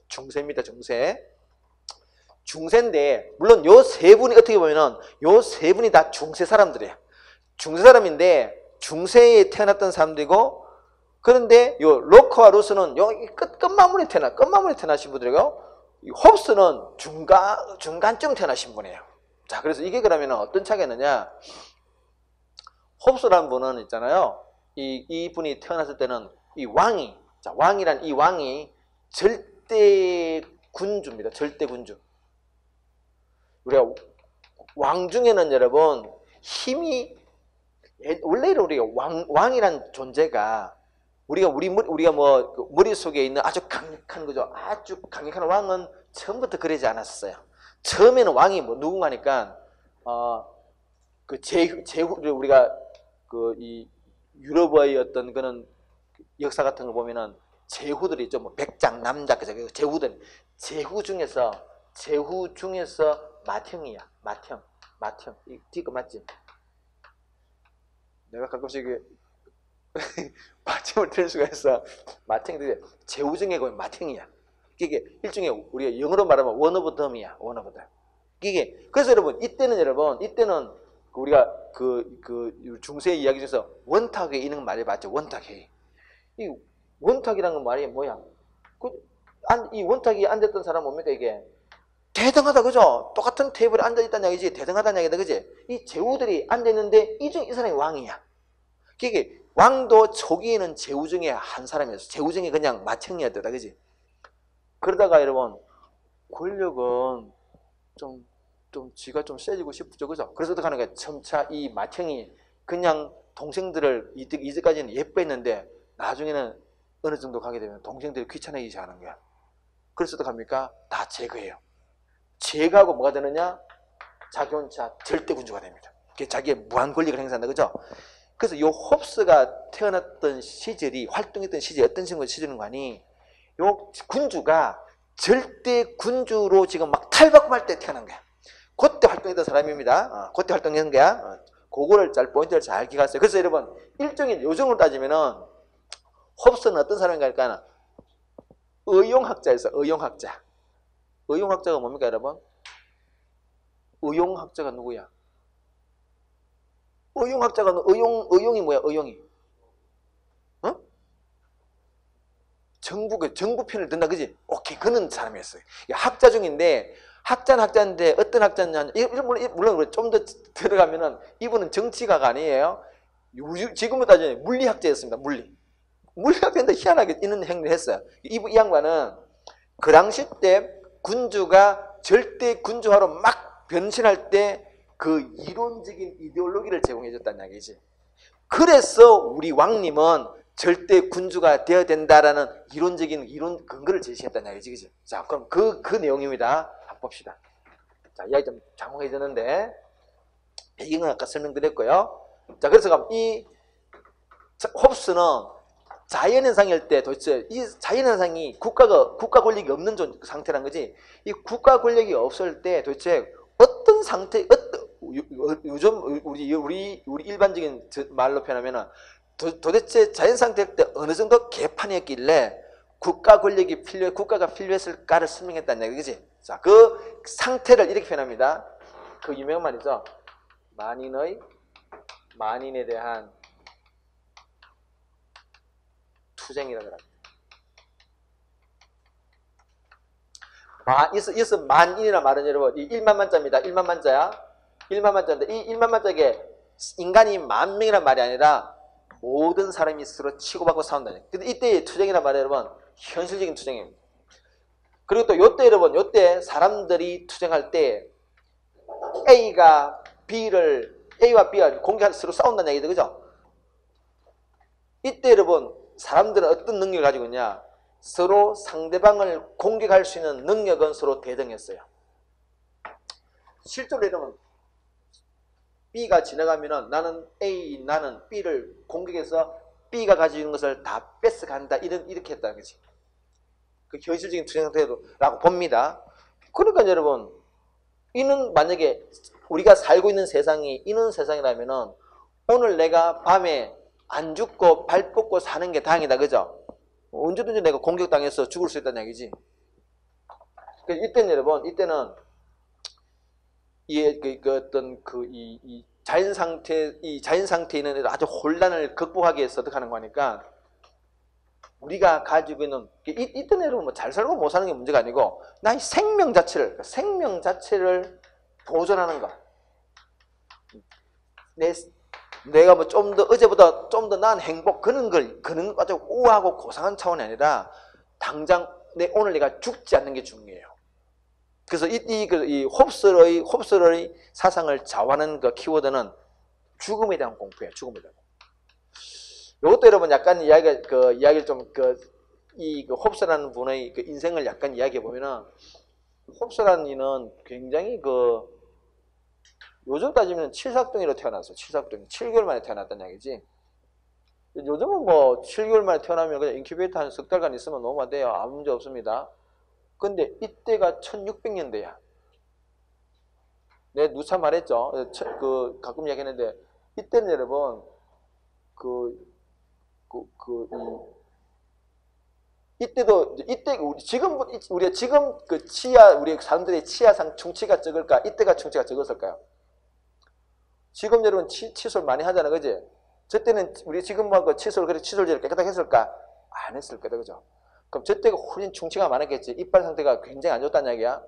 중세입니다, 중세. 중세인데, 물론 요 세 분이 어떻게 보면은, 요 세 분이 다 중세 사람들이에요. 중세 사람인데, 중세에 태어났던 사람들이고, 그런데 요 로커와 루스는 여기 끝마무리에 태어나신 분들이고, 이 홉스는 중간쯤 태어나신 분이에요. 자, 그래서 이게 그러면 어떤 차이가 있느냐? 홉스라는 분은 있잖아요. 이 분이 태어났을 때는 이 왕이, 자, 왕이란 이 왕이 절대 군주입니다. 절대 군주. 우리가 왕 중에는 여러분 힘이, 원래는 우리가 왕이란 존재가 우리가 뭐 머릿속에 있는 아주 강력한 거죠. 아주 강력한 왕은 처음부터 그러지 않았어요. 처음에는 왕이 뭐 누군가니까 그 제후 우리가 그 이 유럽의 어떤 그런 역사 같은 거 보면은 제후들이 있죠. 뭐 백장 남자 그죠. 제후 중에서 맏형이야. 맏형. 이거 맞지? 내가 가끔씩 맏형을 들을 수가 있어. 맏형들이 제후 중에 거의 맏형이야. 이게 일종의 우리가 영어로 말하면 one of them이야. one of them. 이게 그래서 여러분 이때는 우리가 그 중세 이야기 중에서 원탁에 있는 말이 맞죠. 원탁회. 이 원탁이라는 말이 뭐야? 이 원탁이 앉았던 사람 뭡니까 이게? 대등하다 그죠? 똑같은 테이블에 앉아있다는 얘기지. 대등하다는 얘기다 그지? 이 제후들이 앉아있는데 이 사람이 왕이야. 이게 왕도 초기에는 제후 중에 한 사람이었어. 제후 중에 그냥 맏형이었다 그지? 그러다가 여러분 권력은 좀 지가 좀 세지고 싶죠 그죠? 그래서 어떻게 하는 거야? 점차 이 맏형이 그냥 동생들을 이제까지는 예뻐했는데 나중에는 어느 정도 가게 되면 동생들이 귀찮아지기 시작하는 거야. 그래서 어떻게 합니까? 다 제거해요. 제거하고 뭐가 되느냐? 자기 혼자 절대군주가 됩니다. 자기의 무한 권력을 행사한다 그죠? 그래서 요 홉스가 태어났던 시절이 활동했던 시절이 어떤 시절인가니 요 군주가 절대 군주로 지금 막 탈바꿈할 때 태어난 거야. 그때 활동했던 사람입니다. 그때 활동했던 거야. 그거를 포인트를 잘 기억하세요. 그래서 여러분 일종의 요즘으로 따지면은 홉스는 어떤 사람인가? 의용학자였어. 의용학자. 의용학자가 뭡니까 여러분? 의용학자가 누구야? 의용학자가 의용이 뭐야? 의용이 정부 편을 든다 그지? 오케이, 그는 사람이었어요. 학자 중인데 학자인데 어떤 학자냐? 물론 좀 더 들어가면은 이분은 정치가가 아니에요. 지금으로 따지면 물리학자였습니다. 물리학자인데 희한하게 이런 행위를 했어요. 이 양반은 그 당시 때 군주가 절대 군주화로 막 변신할 때 그 이론적인 이데올로기를 제공해 줬다는 얘기지. 그래서 우리 왕님은 절대 군주가 되어야 된다라는 이론적인 근거를 제시했다는 얘기지. 그치? 자, 그럼 그 내용입니다. 한번 봅시다. 자, 이야기 좀 장황해졌는데 배경은 아까 설명드렸고요. 자, 그래서 그럼 이 홉스는 자연현상일 때 도대체 이 자연현상이 국가 권력이 없는 상태란 거지. 이 국가 권력이 없을 때 도대체 어떤 상태, 요즘 우리 일반적인 말로 표현하면은 도대체 자연 상태일 때 어느 정도 개판이었길래 국가가 필요했을까를 설명했다는 얘기지. 자, 그 상태를 이렇게 표현합니다. 그 유명한 말이죠. 만인에 대한 투쟁이라고 합니다. 이것은 만인이라는 말은 여러분, 이 1만 만자입니다. 1만 만자야. 1만 만자인데, 이 1만 만자에 인간이 10,000명이란 말이 아니라 모든 사람이 서로 치고받고 싸운다는 거예요. 근데 이때의 투쟁이란 말은 여러분, 현실적인 투쟁입니다. 그리고 또 요때 여러분, 요때 사람들이 투쟁할 때 A와 B가 공개할 서로 싸운다는 얘기죠. 그죠? 이때 여러분, 사람들은 어떤 능력을 가지고 있냐? 서로 상대방을 공격할 수 있는 능력은 서로 대등했어요. 실제로 여러분, B가 지나가면은 나는 B를 공격해서 B가 가지고 있는 것을 다 뺏어간다. 이렇게 했다는 거지. 그 현실적인 투쟁 상태라고 봅니다. 그러니까 여러분, 이는 만약에 우리가 살고 있는 세상이 이런 세상이라면은 오늘 내가 밤에 안 죽고 발 뻗고 사는 게 다행이다, 그죠? 언제든지 내가 공격당해서 죽을 수 있다는 얘기지. 이때는 여러분, 이때는 이 자연 상태에 있는 아주 혼란을 극복하기 위해서 어떻게 하는 거니까 우리가 가지고 있는 이때는 여러분 뭐 잘 살고 못 사는 게 문제가 아니고 나의 생명 자체를 보존하는 거. 내가 뭐 좀 더 어제보다 좀 더 나은 행복 그런 걸 아주 우아하고 고상한 차원이 아니라 당장 오늘 내가 죽지 않는 게 중요해요. 그래서 이 홉슬의 사상을 좌우하는 그 키워드는 죽음에 대한 공포예요. 죽음에 대한. 이것도 여러분 약간 이야기를 좀 홉스라는 분의 그 인생을 약간 이야기해 보면은 홉스라는 이는 굉장히 요즘 따지면 칠삭둥이로 태어났어요. 칠삭둥이 7개월 만에 태어났다는 얘기지. 요즘은 뭐 7개월 만에 태어나면 그냥 인큐베이터 한 석 달간 있으면 너무 돼요. 아무 문제 없습니다. 근데 이때가 1600년대야. 내가 누차 말했죠. 가끔 이야기했는데 이때는 여러분 우리가 지금 우리 사람들의 치아상 충치가 적을까? 이때가 충치가 적었을까요? 지금 여러분 칫솔 많이 하잖아, 그지? 저 때는 우리 지금 칫솔질을 깨끗하게 했을까? 안 했을 거다, 그죠? 그럼 저 때가 훨씬 충치가 많았겠지. 이빨 상태가 굉장히 안 좋다는 이야기야.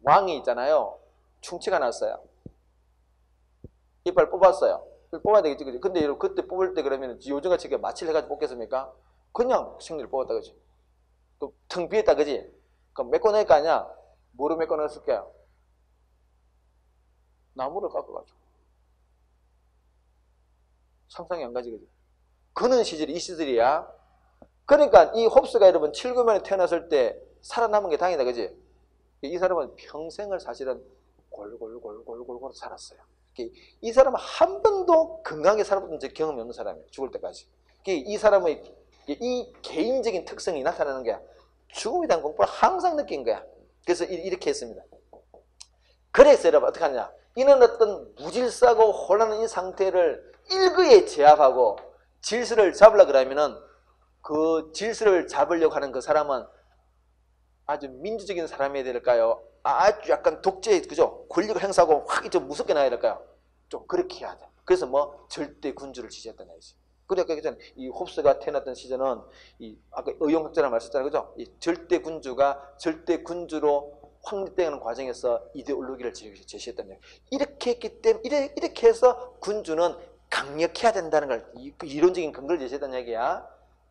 왕이 있잖아요. 충치가 났어요. 이빨 뽑았어요. 뽑아야 되겠지, 그지? 근데 여러분 그때 뽑을 때 그러면 요즘같이 마취를 해가지고 뽑겠습니까? 그냥 생리를 뽑았다, 그지? 또 텅 비었다, 그지? 그럼 메꿔 낼 거 아니야? 뭐로 메꿔 냈을게요? 나무를 깎아가지고. 상상이 안 가지, 그지? 그는 시절이 이 시절이야. 그러니까 이 홉스가 여러분 7개월 만에 태어났을 때 살아남은 게 다행이다, 그지? 이 사람은 평생을 사실은 골골 살았어요. 이 사람은 한 번도 건강하게 살아본 경험이 없는 사람이에요. 죽을 때까지. 이 사람의 이 개인적인 특성이 나타나는 거야. 죽음에 대한 공포를 항상 느낀 거야. 그래서 이렇게 했습니다. 그래서 여러분 어떻게 하냐? 이는 어떤 무질서하고 혼란한 이 상태를 일거에 제압하고 질서를 잡으려고 그러면은 그 질서를 잡으려고 하는 그 사람은 아주 민주적인 사람이 될까요? 아주 약간 독재, 그죠? 권력을 행사하고 확 좀 무섭게 나야 될까요? 좀 그렇게 해야 돼. 그래서 뭐 절대 군주를 지지했다는 얘기지. 그러니까 이 홉스가 태어났던 시절은 아까 의용학자라 말씀했잖아요, 그죠? 이 절대 군주로 확립되는 과정에서 이데올로기를 제시했다는 얘기. 이렇게 했기 때문에 이렇게 해서 군주는 강력해야 된다는 걸 이론적인 근거를 제시했다는 얘기야.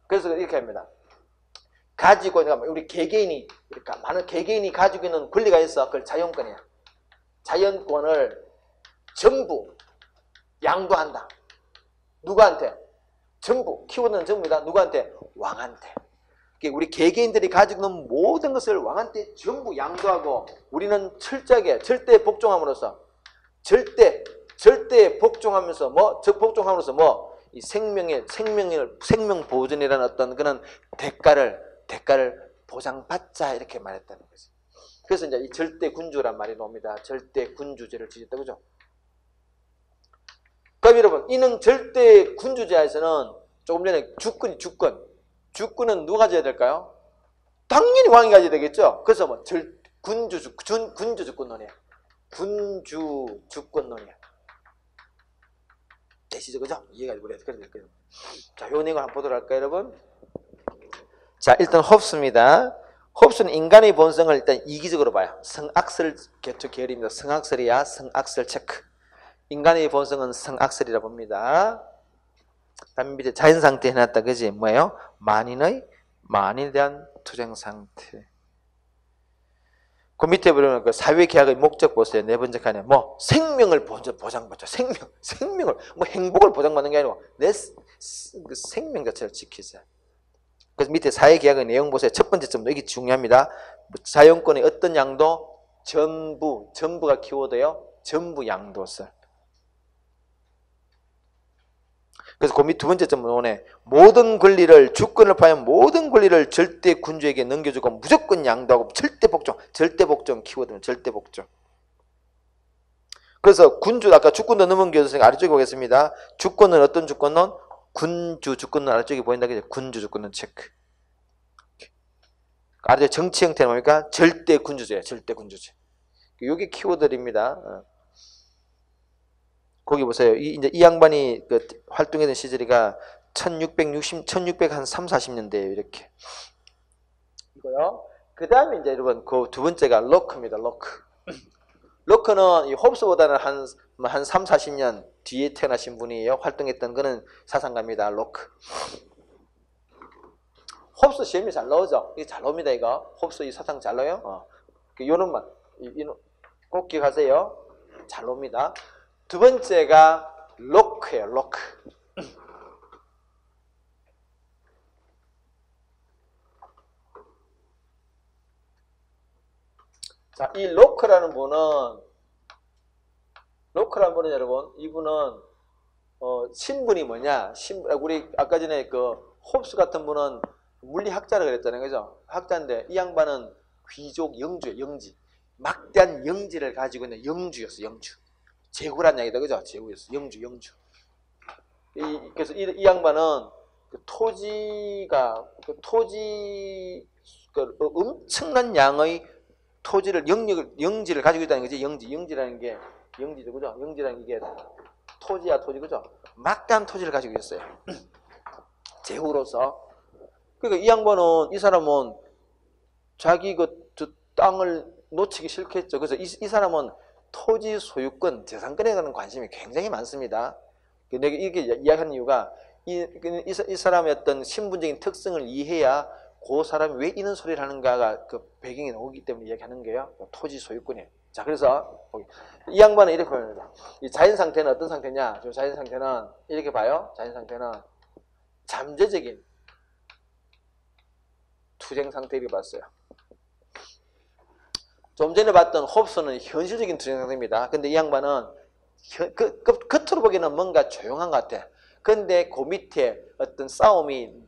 그래서 이렇게 합니다. 가지고 우리 개개인이 그러니까 많은 개개인이 가지고 있는 권리가 있어. 그걸 자연권이야. 자연권을 전부 양도한다. 누구한테? 전부. 키워드는 전부다. 누구한테? 왕한테. 우리 개개인들이 가지고 있는 모든 것을 왕한테 전부 양도하고 우리는 철저하게 절대 복종함으로써 절대 복종하면서 이 생명 보존이라는 어떤 그런 대가를 보장받자 이렇게 말했다는 거지. 그래서 이제 이 절대 군주란 말이 나옵니다. 절대 군주제를 지켰다, 그죠? 그럼 여러분, 이는 절대 군주제에서는 조금 전에 주권은 누가 가져야 될까요? 당연히 왕이 가져야 되겠죠. 그래서 뭐 군주 주권론이야. 군주 주권론이야. 되시죠, 그죠? 이해가 우리가 그래야 될 거예요. 자, 요 내용을 한번 보도록 할까요, 여러분? 자, 일단 홉스입니다. 홉스는 인간의 본성을 일단 이기적으로 봐요. 성악설 계열입니다. 성악설이야, 성악설 체크. 인간의 본성은 성악설이라 봅니다. 다음 밑에 자연 상태 해놨다, 그지? 뭐예요? 만인에 대한 투쟁 상태. 그 밑에 보면 그 사회 계약의 목적 보세요. 네 번째 칸에 뭐 생명을 보장받죠. 생명을 뭐 행복을 보장받는 게 아니고 내 생명 자체를 지키자. 그래서 밑에 사회 계약의 내용 보세요. 첫 번째 점도 이게 중요합니다. 자연권의 어떤 양도 전부가 키워드예요. 전부 양도설. 그래서 그 밑 두 번째 점은 오네. 모든 권리를 주권을 포함한 모든 권리를 절대 군주에게 넘겨주고 무조건 양도하고 절대 복종 키워드는 절대 복종. 그래서 군주, 아까 주권도 넘은교수님 아래쪽에 보겠습니다. 주권은 어떤 주권론? 군주 주권론 아래쪽에 보인다. 그죠? 군주 주권론 체크. 아래쪽 정치 형태는 뭡니까? 절대 군주제예요. 절대 군주제. 요게 키워드입니다. 거기 보세요. 이제 이 양반이 그 활동했던 시절이가 1640년대예요. 이렇게. 이거요. 그 다음에 이제 여러분 그 두 번째가 로크입니다. 로크. 로크는 이 홉스보다는 한 3, 40년 뒤에 태어나신 분이에요. 활동했던 거는 사상가입니다. 로크. 홉스 시험이 잘 나오죠? 이게 잘 나옵니다, 이거. 홉스 이 사상 잘 나와요? 요놈만. 꼭 기억하세요. 잘 나옵니다. 두 번째가 로크예요, 로크. 자, 이 로크라는 분은 여러분, 이분은 신분이 뭐냐? 우리 아까 전에 그 홉스 같은 분은 물리학자라 그랬잖아요, 그죠? 학자인데 이 양반은 귀족 영주예요, 영지. 막대한 영지를 가지고 있는 영주였어, 영주. 제후란 이야기다, 그죠? 제후였어, 영주. 그래서 이 양반은 그 엄청난 양의 토지를 영지를 가지고 있다는 거지. 영지라는 게 영지죠, 그죠? 영지라는 게 토지야, 토지, 그죠? 막대한 토지를 가지고 있어요. 제후로서. 그러니까 이 양반은, 이 사람은 자기 그 땅을 놓치기 싫겠죠. 그래서 이 사람은 토지 소유권, 재산권에 관한 관심이 굉장히 많습니다. 내가 이렇게 이야기하는 이유가 이 사람의 어떤 신분적인 특성을 이해해야 그 사람이 왜 이런 소리를 하는가가 그 배경이 나오기 때문에 이야기하는 거예요. 토지 소유권이에요. 자, 그래서 이 양반은 이렇게 보입니다. 이 자연 상태는 어떤 상태냐? 저 자연 상태는 이렇게 봐요. 자연 상태는 잠재적인 투쟁 상태를 봤어요. 좀 전에 봤던 홉스는 현실적인 투쟁 상태입니다. 근데 이 양반은 겉으로 보기에는 뭔가 조용한 것 같아. 근데 그 밑에 어떤 싸움이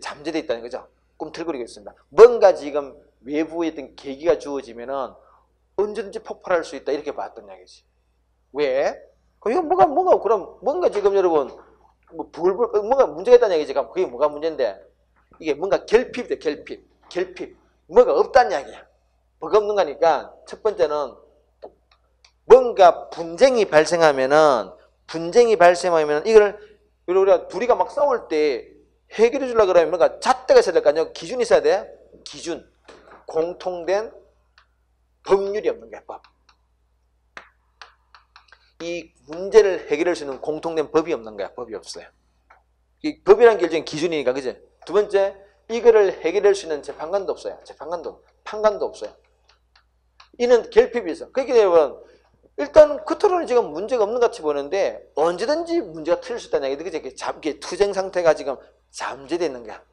잠재되어 있다는 거죠. 꿈틀거리고 있습니다. 뭔가 지금 외부에 어떤 계기가 주어지면은 언제든지 폭발할 수 있다. 이렇게 봤던 이야기지. 왜? 이거 뭔가 지금 여러분, 뭔가 문제가 있다는 얘기지. 그게 뭐가 문제인데? 이게 뭔가 결핍이다, 결핍. 뭐가 없다는 이야기야. 뭐가 없는 거니까, 첫 번째는 뭔가 분쟁이 발생하면은, 이걸 우리가 둘이가 막 싸울 때 해결해 주려고 그러면 뭔가 잣대가 있어야 될 거 아니에요? 기준이 있어야 돼? 기준. 공통된 법률이 없는 거야, 법. 이 문제를 해결할 수 있는 공통된 법이 없는 거야, 법이 없어요. 이 법이라는 게 일종의 기준이니까, 그지? 두 번째, 이거를 해결할 수 있는 재판관도 없어요. 판관도 없어요. 이는 결핍이 있어. 그렇게 되면 일단 겉으로는 지금 문제가 없는 것 같이 보이는데 언제든지 문제가 틀릴 수 있다는 얘기죠. 이게 투쟁 상태가 지금 잠재되어 있는 거야.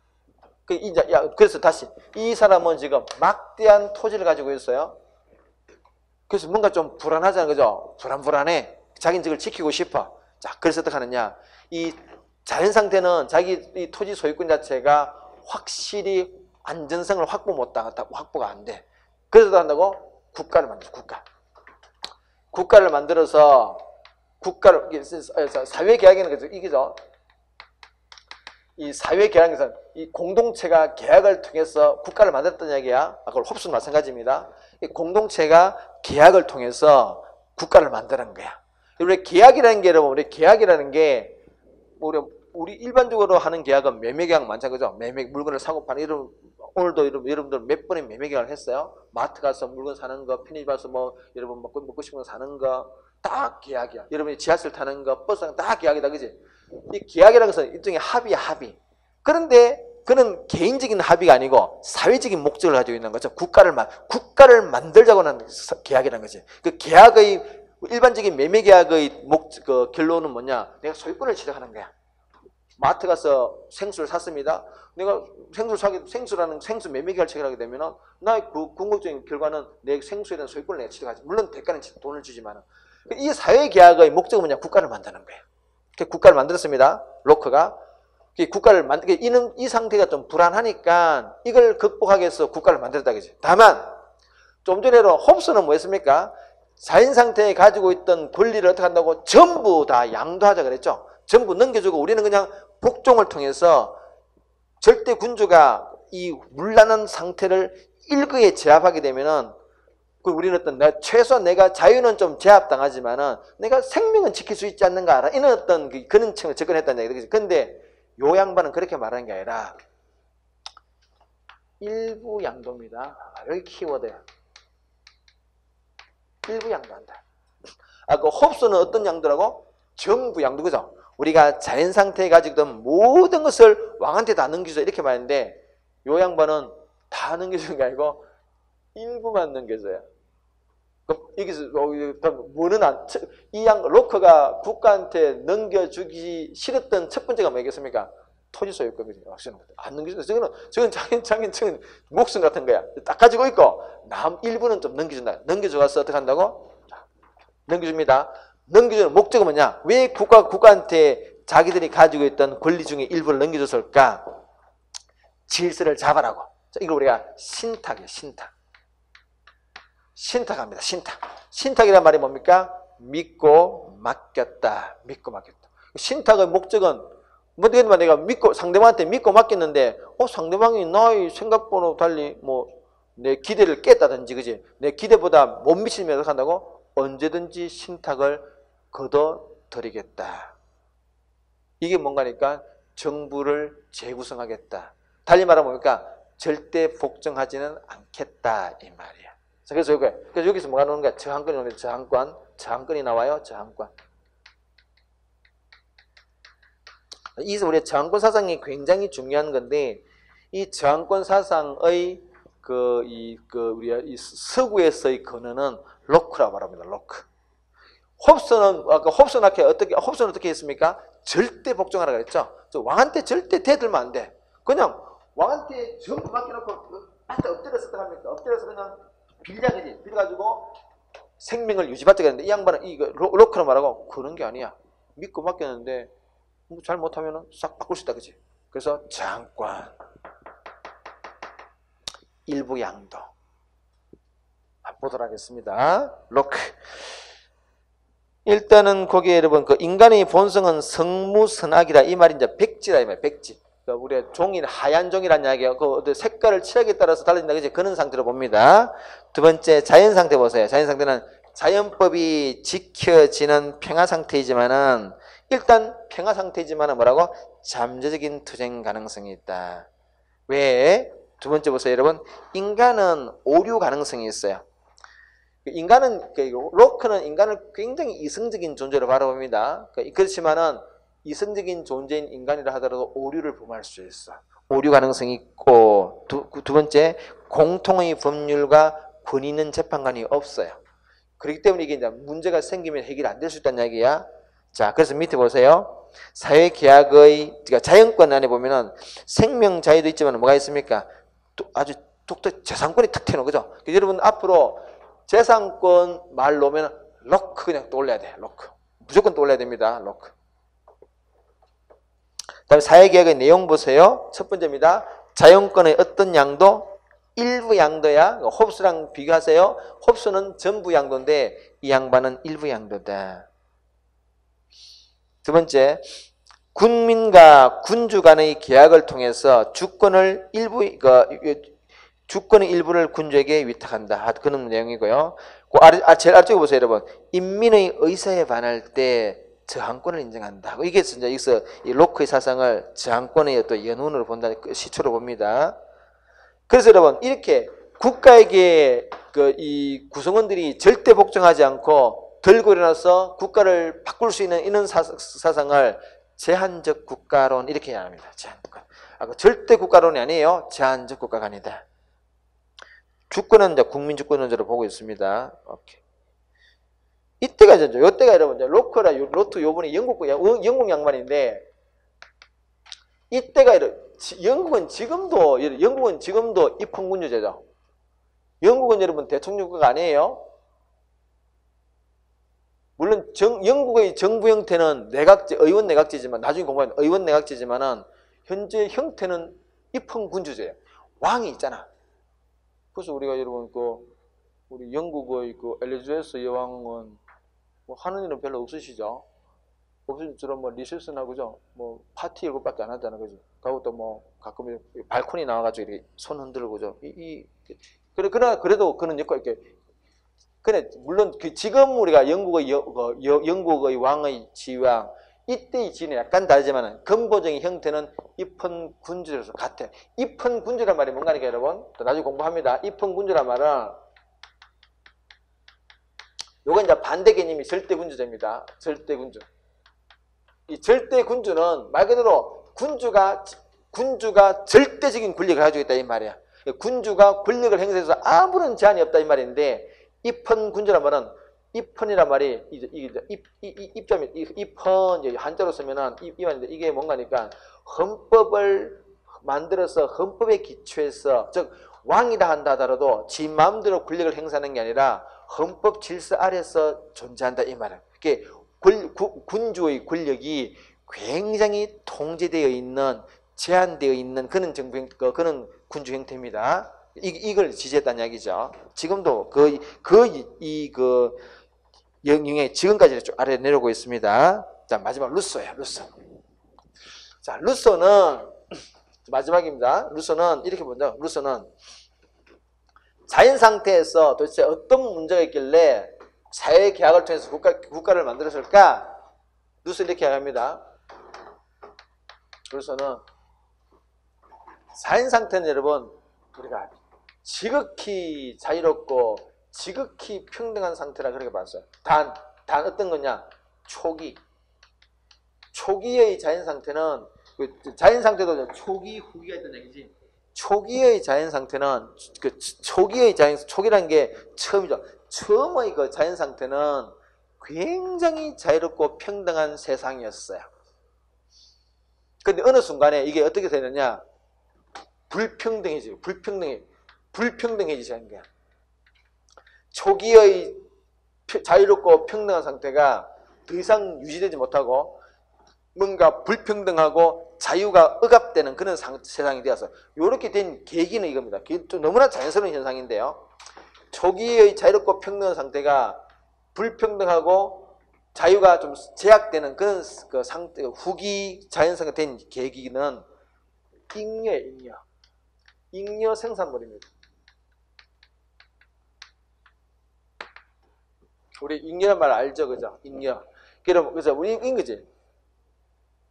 그래서 다시 이 사람은 지금 막대한 토지를 가지고 있어요. 그래서 뭔가 좀 불안하잖아, 그죠? 불안해. 자기는 그걸 지키고 싶어. 자, 그래서 어떻게 하느냐? 이 자연 상태는 자기 이 토지 소유권 자체가 확실히 안전성을 확보가 안 돼. 그래서 한다고 국가를 만들어. 국가를 만들어서 사회계약이라는 게 이게죠. 이 사회계약에서 이 공동체가 계약을 통해서 국가를 만들었던 이야기야. 아까 홉스는 마찬가지입니다. 이 공동체가 계약을 통해서 국가를 만드는 거야. 우리 계약이라는 게 여러분, 우리 일반적으로 하는 계약은 매매계약 많잖아요, 그죠? 물건을 사고 파는 오늘도 여러분들 몇 번의 매매계약을 했어요. 마트 가서 물건 사는 거, 편의점 가서 여러분 먹고 싶은 거 사는 거 다 계약이야. 여러분이 지하철 타는 거, 버스 타는 거 다 계약이다, 그지? 이 계약이라는 것은 일종의 합의야, 합의. 그런데 그는 개인적인 합의가 아니고 사회적인 목적을 가지고 있는 거죠. 국가를 만들자고 하는 계약이라는 거지. 그 계약의 일반적인 매매계약의 결론은 뭐냐? 내가 소유권을 취득하는 거야. 마트 가서 생수를 샀습니다. 내가 생수 매매계약을 체결하게 되면은 나의 궁극적인 결과는 내 생수에 대한 소유권을 내가 취득하지. 물론 대가는 돈을 주지만은. 이 사회계약의 목적은 뭐냐? 국가를 만드는 거예요. 국가를 만들었습니다. 로크가. 이 상태가 좀 불안하니까 이걸 극복하기 위해서 국가를 만들었다, 그지? 다만, 좀 전에로 홉스는 뭐 했습니까? 자연 상태에 가지고 있던 권리를 어떻게 한다고? 전부 다 양도하자 그랬죠. 전부 넘겨주고 우리는 그냥 복종을 통해서 절대 군주가 이 문란한 상태를 일거에 제압하게 되면은 우리는 어떤 최소한 내가 자유는 좀 제압당하지만은 내가 생명은 지킬 수 있지 않는가 알아? 이런 어떤 그런 층을 접근했다는 얘기죠. 근데 요 양반은 그렇게 말하는 게 아니라 일부 양도입니다. 여기 키워드야. 일부 양도한다. 그 홉스는 어떤 양도라고? 전부 양도, 그죠? 우리가 자연 상태에 가지고 있던 모든 것을 왕한테 다 넘겨줘 이렇게 말했는데 요 양반은 다 넘겨주는 게 아니고 일부만 넘겨줘요. 그럼 여기서 뭐는 로커가 국가한테 넘겨주기 싫었던 첫 번째가 뭐겠습니까? 토지 소유권이거든요. 안 넘겨준다. 저건 자기 목숨 같은 거야. 딱 가지고 있고 남 일부는 좀 넘겨준다. 넘겨줘서 어떻게 한다고? 넘겨줍니다. 넘겨주는 목적은 뭐냐? 왜 국가한테 자기들이 가지고 있던 권리 중에 일부를 넘겨줬을까? 질서를 잡아라고. 자, 이걸 우리가 신탁이에요. 신탁합니다. 신탁이란 말이 뭡니까? 믿고 맡겼다. 믿고 맡겼다. 신탁의 목적은 뭐냐면 내가 상대방한테 믿고 맡겼는데 상대방이 나의 생각보다 달리 내 기대를 깼다든지, 그지? 내 기대보다 못 미치면 어떻게 한다고? 언제든지 신탁을 거둬드리겠다. 이게 뭔가니까 정부를 재구성하겠다. 달리 말하면 뭡니까? 절대 복종하지는 않겠다 이 말이야. 그래서 여기서 뭐가 나오는 거야? 저항권이 나오는데 저항권이 나와요. 저항권. 이서 우리 저항권 사상이 굉장히 중요한 건데 이 저항권 사상의 우리가 이 서구에서의 근원은 로크라고 말합니다. 로크. 홉스는 어떻게 했습니까? 절대 복종하라 그랬죠. 왕한테 절대 대들면 안 돼. 그냥 왕한테 전부 맡겨놓고 엎드려서 합니까? 엎드려서 그냥 빌려가지. 빌려가지고 생명을 유지받자 그랬는데 이 양반은 이거 로크라 말하고 그런 게 아니야. 믿고 맡겼는데 잘못하면 싹 바꿀 수 있다, 그치? 그래서 저항권, 일부 양도. 보도록 하겠습니다. 로크. 일단은 거기에 여러분 인간의 본성은 성무선악이다 이 말이 이제 백지다 이 말. 백지. 우리가 종일 하얀 종이란 이야기예요. 색깔을 칠하기에 따라서 달라진다, 그지? 그런 상태로 봅니다. 두 번째 자연 상태 보세요. 자연 상태는 자연법이 지켜지는 평화 상태이지만은 일단 평화 상태이지만은 뭐라고? 잠재적인 투쟁 가능성이 있다. 왜? 두 번째 보세요, 여러분. 인간은 오류 가능성이 있어요. 로크는 인간을 굉장히 이성적인 존재로 바라봅니다. 그렇지만은 이성적인 존재인 인간이라 하더라도 오류를 범할 수 있어. 오류 가능성이 있고 두 번째 공통의 법률과 권위 있는 재판관이 없어요. 그렇기 때문에 이게 이제 문제가 생기면 해결이 안 될 수 있다는 이야기야. 자, 그래서 밑에 보세요. 사회계약의 그러니까 자연권 안에 보면은 생명 자유도 있지만 뭐가 있습니까? 아주 재산권이 탁 튀어나오는 거죠. 여러분 앞으로 재산권 말 놓으면 로크 그냥 떠올려야 돼. 로크. 무조건 떠올려야 됩니다. 로크. 다음에 사회계약의 내용 보세요. 첫 번째입니다. 자연권의 어떤 양도? 일부 양도야. 홉스랑 비교하세요. 홉스는 전부 양도인데 이 양반은 일부 양도다. 두 번째, 군민과 군주 간의 계약을 통해서 주권의 일부를 군주에게 위탁한다. 그런 내용이고요. 제일 아래쪽에 보세요, 여러분. 인민의 의사에 반할 때 저항권을 인정한다. 이게 진짜 여기서 이 로크의 사상을 저항권의 또 연운으로 본다, 시초로 봅니다. 그래서 여러분 이렇게 국가에게 이 구성원들이 절대 복종하지 않고 들고 일어나서 국가를 바꿀 수 있는 이런 사상을 제한적 국가론 이렇게 이야기합니다. 제한국가. 절대 국가론이 아니에요. 제한적 국가가 아니다. 주권은 이제 국민 주권론자로 보고 있습니다. 오케이. 이때가 여러분 로트 요번에 영국 양반인데 이때가 영국은 지금도 입헌군주제죠. 영국은 여러분 대통령국가 아니에요. 물론 영국의 정부 형태는 의원 내각제지만 나중에 공부하면 의원 내각제지만은 현재 형태는 입헌군주제예요. 왕이 있잖아. 그래서 우리가 여러분 우리 영국의 그 엘리자베스 여왕은 뭐 하는 일은 별로 없으시죠? 없으신 주로 뭐 리셉션하고 그죠? 뭐 파티 이것밖에 안 하잖아, 그죠? 그것도 뭐 가끔 발코니 나와가지고 이렇게 손 흔들고 그죠? 그러나 그래도 그는 역할 이렇게 그래 물론 그 지금 우리가 영국의 왕의 지위와 이때의 지위는 약간 다르지만 근본적인 형태는 입헌 군주로서 같아. 입헌 군주란 말이 뭔가 하니까 여러분 또 나중에 공부합니다. 입헌 군주란 말은 요건 이제 반대 개념이 절대군주제입니다. 절대군주. 이 절대군주는 말 그대로 군주가 절대적인 권력을 가지고 있다 이 말이야. 군주가 권력을 행사해서 아무런 제한이 없다 이 말인데 입헌군주란 말은 입헌이란 말이 입자면 입헌 한자로 쓰면은 이 말인데 이게 뭔가니까 헌법을 만들어서 헌법에 기초해서 즉 왕이다 한다 하더라도 지 마음대로 권력을 행사하는 게 아니라 헌법 질서 아래서 존재한다 이 말은. 이게 군주의 권력이 굉장히 통제되어 있는 제한되어 있는 그런 그런 군주 형태입니다. 이걸 지지했다는 이야기죠. 지금도 그 영역에 지금까지 쭉 아래 내려오고 있습니다. 자 마지막 루소예요. 루소. 자 루소는 마지막입니다. 루소는 이렇게 보죠. 루소는 자연 상태에서 도대체 어떤 문제가 있길래 사회 계약을 통해서 국가를 만들었을까? 루소 이렇게 이야기합니다. 루소는 자연 상태는 여러분 우리가 지극히 자유롭고 지극히 평등한 상태라 그렇게 봤어요. 단 어떤 거냐? 초기의 자연 상태는 자연 상태도 초기 후기가 있다는 얘기지. 초기의 자연 상태는 초기라는 게 처음이죠. 처음의 그 자연 상태는 굉장히 자유롭고 평등한 세상이었어요. 근데 어느 순간에 이게 어떻게 되느냐? 불평등해지는 거야. 초기의 자유롭고 평등한 상태가 더 이상 유지되지 못하고 뭔가 불평등하고 자유가 억압되는 그런 세상이 되어서 이렇게 된 계기는 이겁니다. 좀 너무나 자연스러운 현상인데요. 초기의 자유롭고 평등한 상태가 불평등하고 자유가 좀 제약되는 그런 그 상태, 후기 자연상이 된 계기는 잉여예요. 잉여 생산물입니다. 우리 잉여란 말 알죠, 그죠? 잉여. 그래서 우리 잉여지.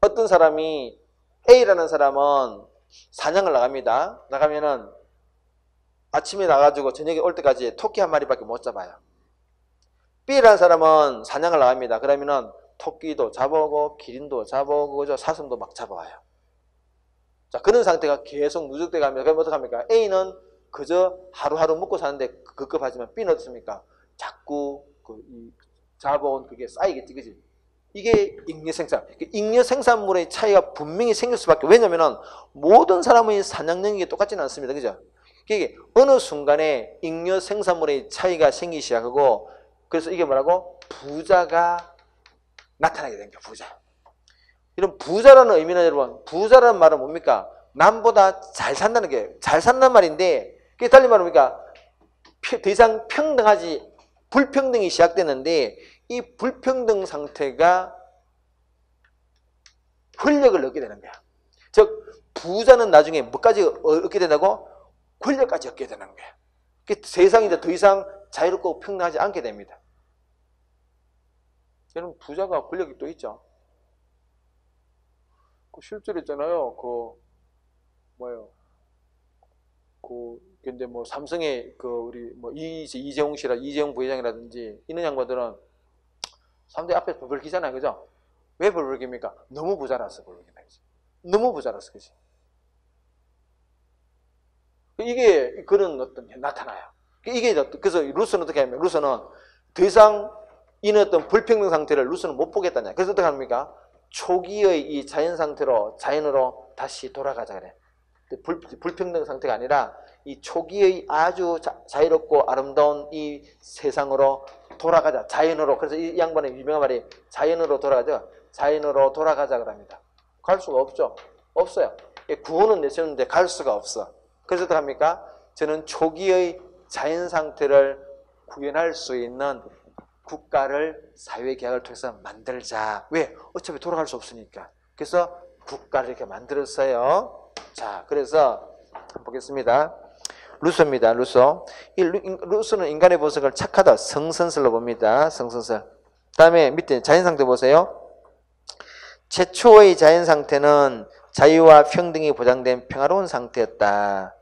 어떤 사람이 A라는 사람은 사냥을 나갑니다. 나가면은 아침에 나가지고 저녁에 올 때까지 토끼 한 마리밖에 못 잡아요. B라는 사람은 사냥을 나갑니다. 그러면은 토끼도 잡아오고 기린도 잡아오고 사슴도 막 잡아와요. 자, 그런 상태가 계속 누적돼 가면 그럼 어떡합니까? A는 그저 하루하루 먹고 사는데 급급하지만 B는 어떻습니까? 자꾸 잡아온 그게 쌓이겠지, 그지? 이게 잉여생산. 잉여생산물의 차이가 분명히 생길 수밖에. 왜냐면은 모든 사람의 사냥 능력이 똑같지는 않습니다, 그죠? 이게 어느 순간에 잉여생산물의 차이가 생기기 시작하고 그래서 이게 뭐라고? 부자가 나타나게 된 거야, 부자. 이런 부자라는 의미는 여러분, 부자라는 말은 뭡니까? 남보다 잘 산다는 게, 잘 산다는 말인데, 그게 달리 말하면 뭡니까? 더 이상 불평등이 시작되는데, 이 불평등 상태가 권력을 얻게 되는 거야. 즉, 부자는 나중에 뭐까지 얻게 된다고? 권력까지 얻게 되는 거야. 세상이 더 이상 자유롭고 평등하지 않게 됩니다. 여러분, 부자가 권력이 또 있죠. 실제로 있잖아요. 근데 뭐 삼성의 우리 뭐 이재용 부회장이라든지 이런 양반들은 사람들 앞에서 벌벌 기잖아요, 그죠? 왜 벌벌 깁니까? 너무 부자라서 벌벌 기는 거지. 너무 부자라서, 그지? 이게 그런 어떤 나타나요. 그래서 루소는 어떻게 하냐면 루소는 더 이상 이는 어떤 불평등 상태를 루소는 못 보겠다냐. 그래서 어떻게 합니까? 초기의 이 자연으로 다시 돌아가자 그래. 불평등 상태가 아니라 이 초기의 아주 자유롭고 아름다운 이 세상으로 돌아가자. 자연으로. 그래서 이 양반의 유명한 말이 자연으로 돌아가자. 자연으로 돌아가자 그럽니다. 갈 수가 없죠. 없어요. 구호는 내세우는데 갈 수가 없어. 그래서 어떻게 합니까? 저는 초기의 자연 상태를 구현할 수 있는 국가를 사회계약을 통해서 만들자. 왜? 어차피 돌아갈 수 없으니까. 그래서 국가를 이렇게 만들었어요. 자, 그래서 한번 보겠습니다. 루소입니다. 루소. 루소는 인간의 본성을 착하다, 성선설로 봅니다. 성선설. 다음에 밑에 자연상태 보세요. 최초의 자연상태는 자유와 평등이 보장된 평화로운 상태였다.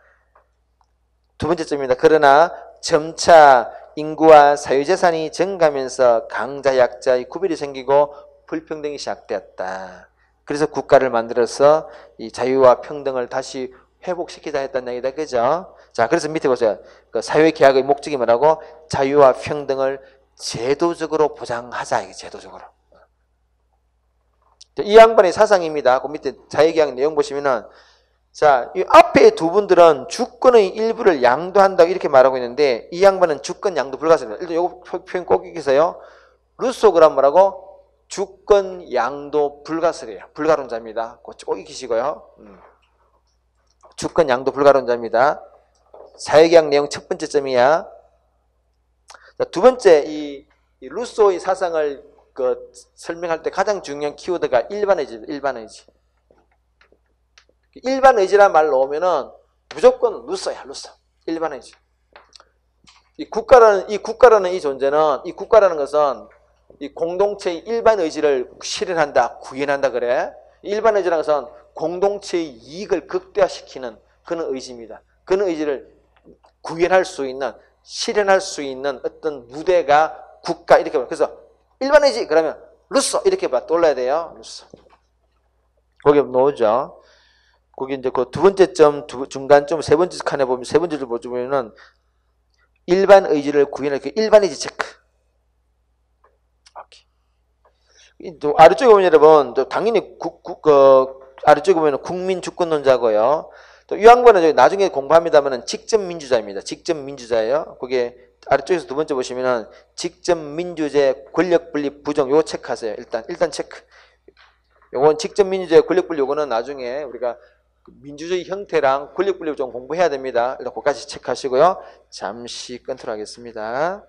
두 번째 점입니다. 그러나 점차 인구와 사유재산이 증가하면서 강자 약자의 구별이 생기고 불평등이 시작되었다. 그래서 국가를 만들어서 이 자유와 평등을 다시 회복시키자 했다는 얘기다. 그죠? 자, 그래서 밑에 보세요. 그 사회계약의 목적이 뭐라고? 자유와 평등을 제도적으로 보장하자. 이게 제도적으로. 이 양반의 사상입니다. 그 밑에 자유계약 내용 보시면은, 자, 이 앞에 두 분들은 주권의 일부를 양도한다고 이렇게 말하고 있는데, 이 양반은 주권 양도 불가설입니다. 일단 요거 표현 꼭 읽으세요. 루소그란 뭐라고? 주권 양도 불가설이에요. 불가론자입니다. 꼭 익히시고요. 주권 양도 불가론자입니다. 사회계약 내용 첫 번째 점이야. 자, 두 번째, 이 루소의 사상을 설명할 때 가장 중요한 키워드가 일반의지. 일반의지. 일반의지란 말 넣으면은 무조건 루소야, 루소. 일반의지. 이 국가라는 이 존재는, 이 국가라는 것은 이 공동체의 일반의지를 실현한다, 구현한다 그래. 일반의지라는 것은 공동체의 이익을 극대화시키는 그런 의지입니다. 그런 의지를 구현할 수 있는, 실현할 수 있는 어떤 무대가 국가 이렇게 보면, 그래서 일반의지 그러면 루소 이렇게 떠올라야 돼요. 루소. 거기 넣어오죠. 거기 이제 그 두 번째 점, 중간점, 세 번째 칸에 보면, 세 번째 줄 보면은 일반의지를 구현할 그 일반의지 체크. 오케이. 또 아래쪽에 보면 여러분, 또 당연히 아래쪽에 보면 국민주권론자고요. 또 이 양반은 나중에 공부합니다만은 직접민주자입니다. 직접민주자예요. 그게 아래쪽에서 두 번째 보시면은 직접민주제 권력분립 부정 요거 체크하세요. 일단 체크. 요건 직접민주제 권력분립 요거는 나중에 우리가 민주주의 형태랑 권력분립 좀 공부해야 됩니다. 일단 그것까지 체크하시고요. 잠시 끊도록 하겠습니다.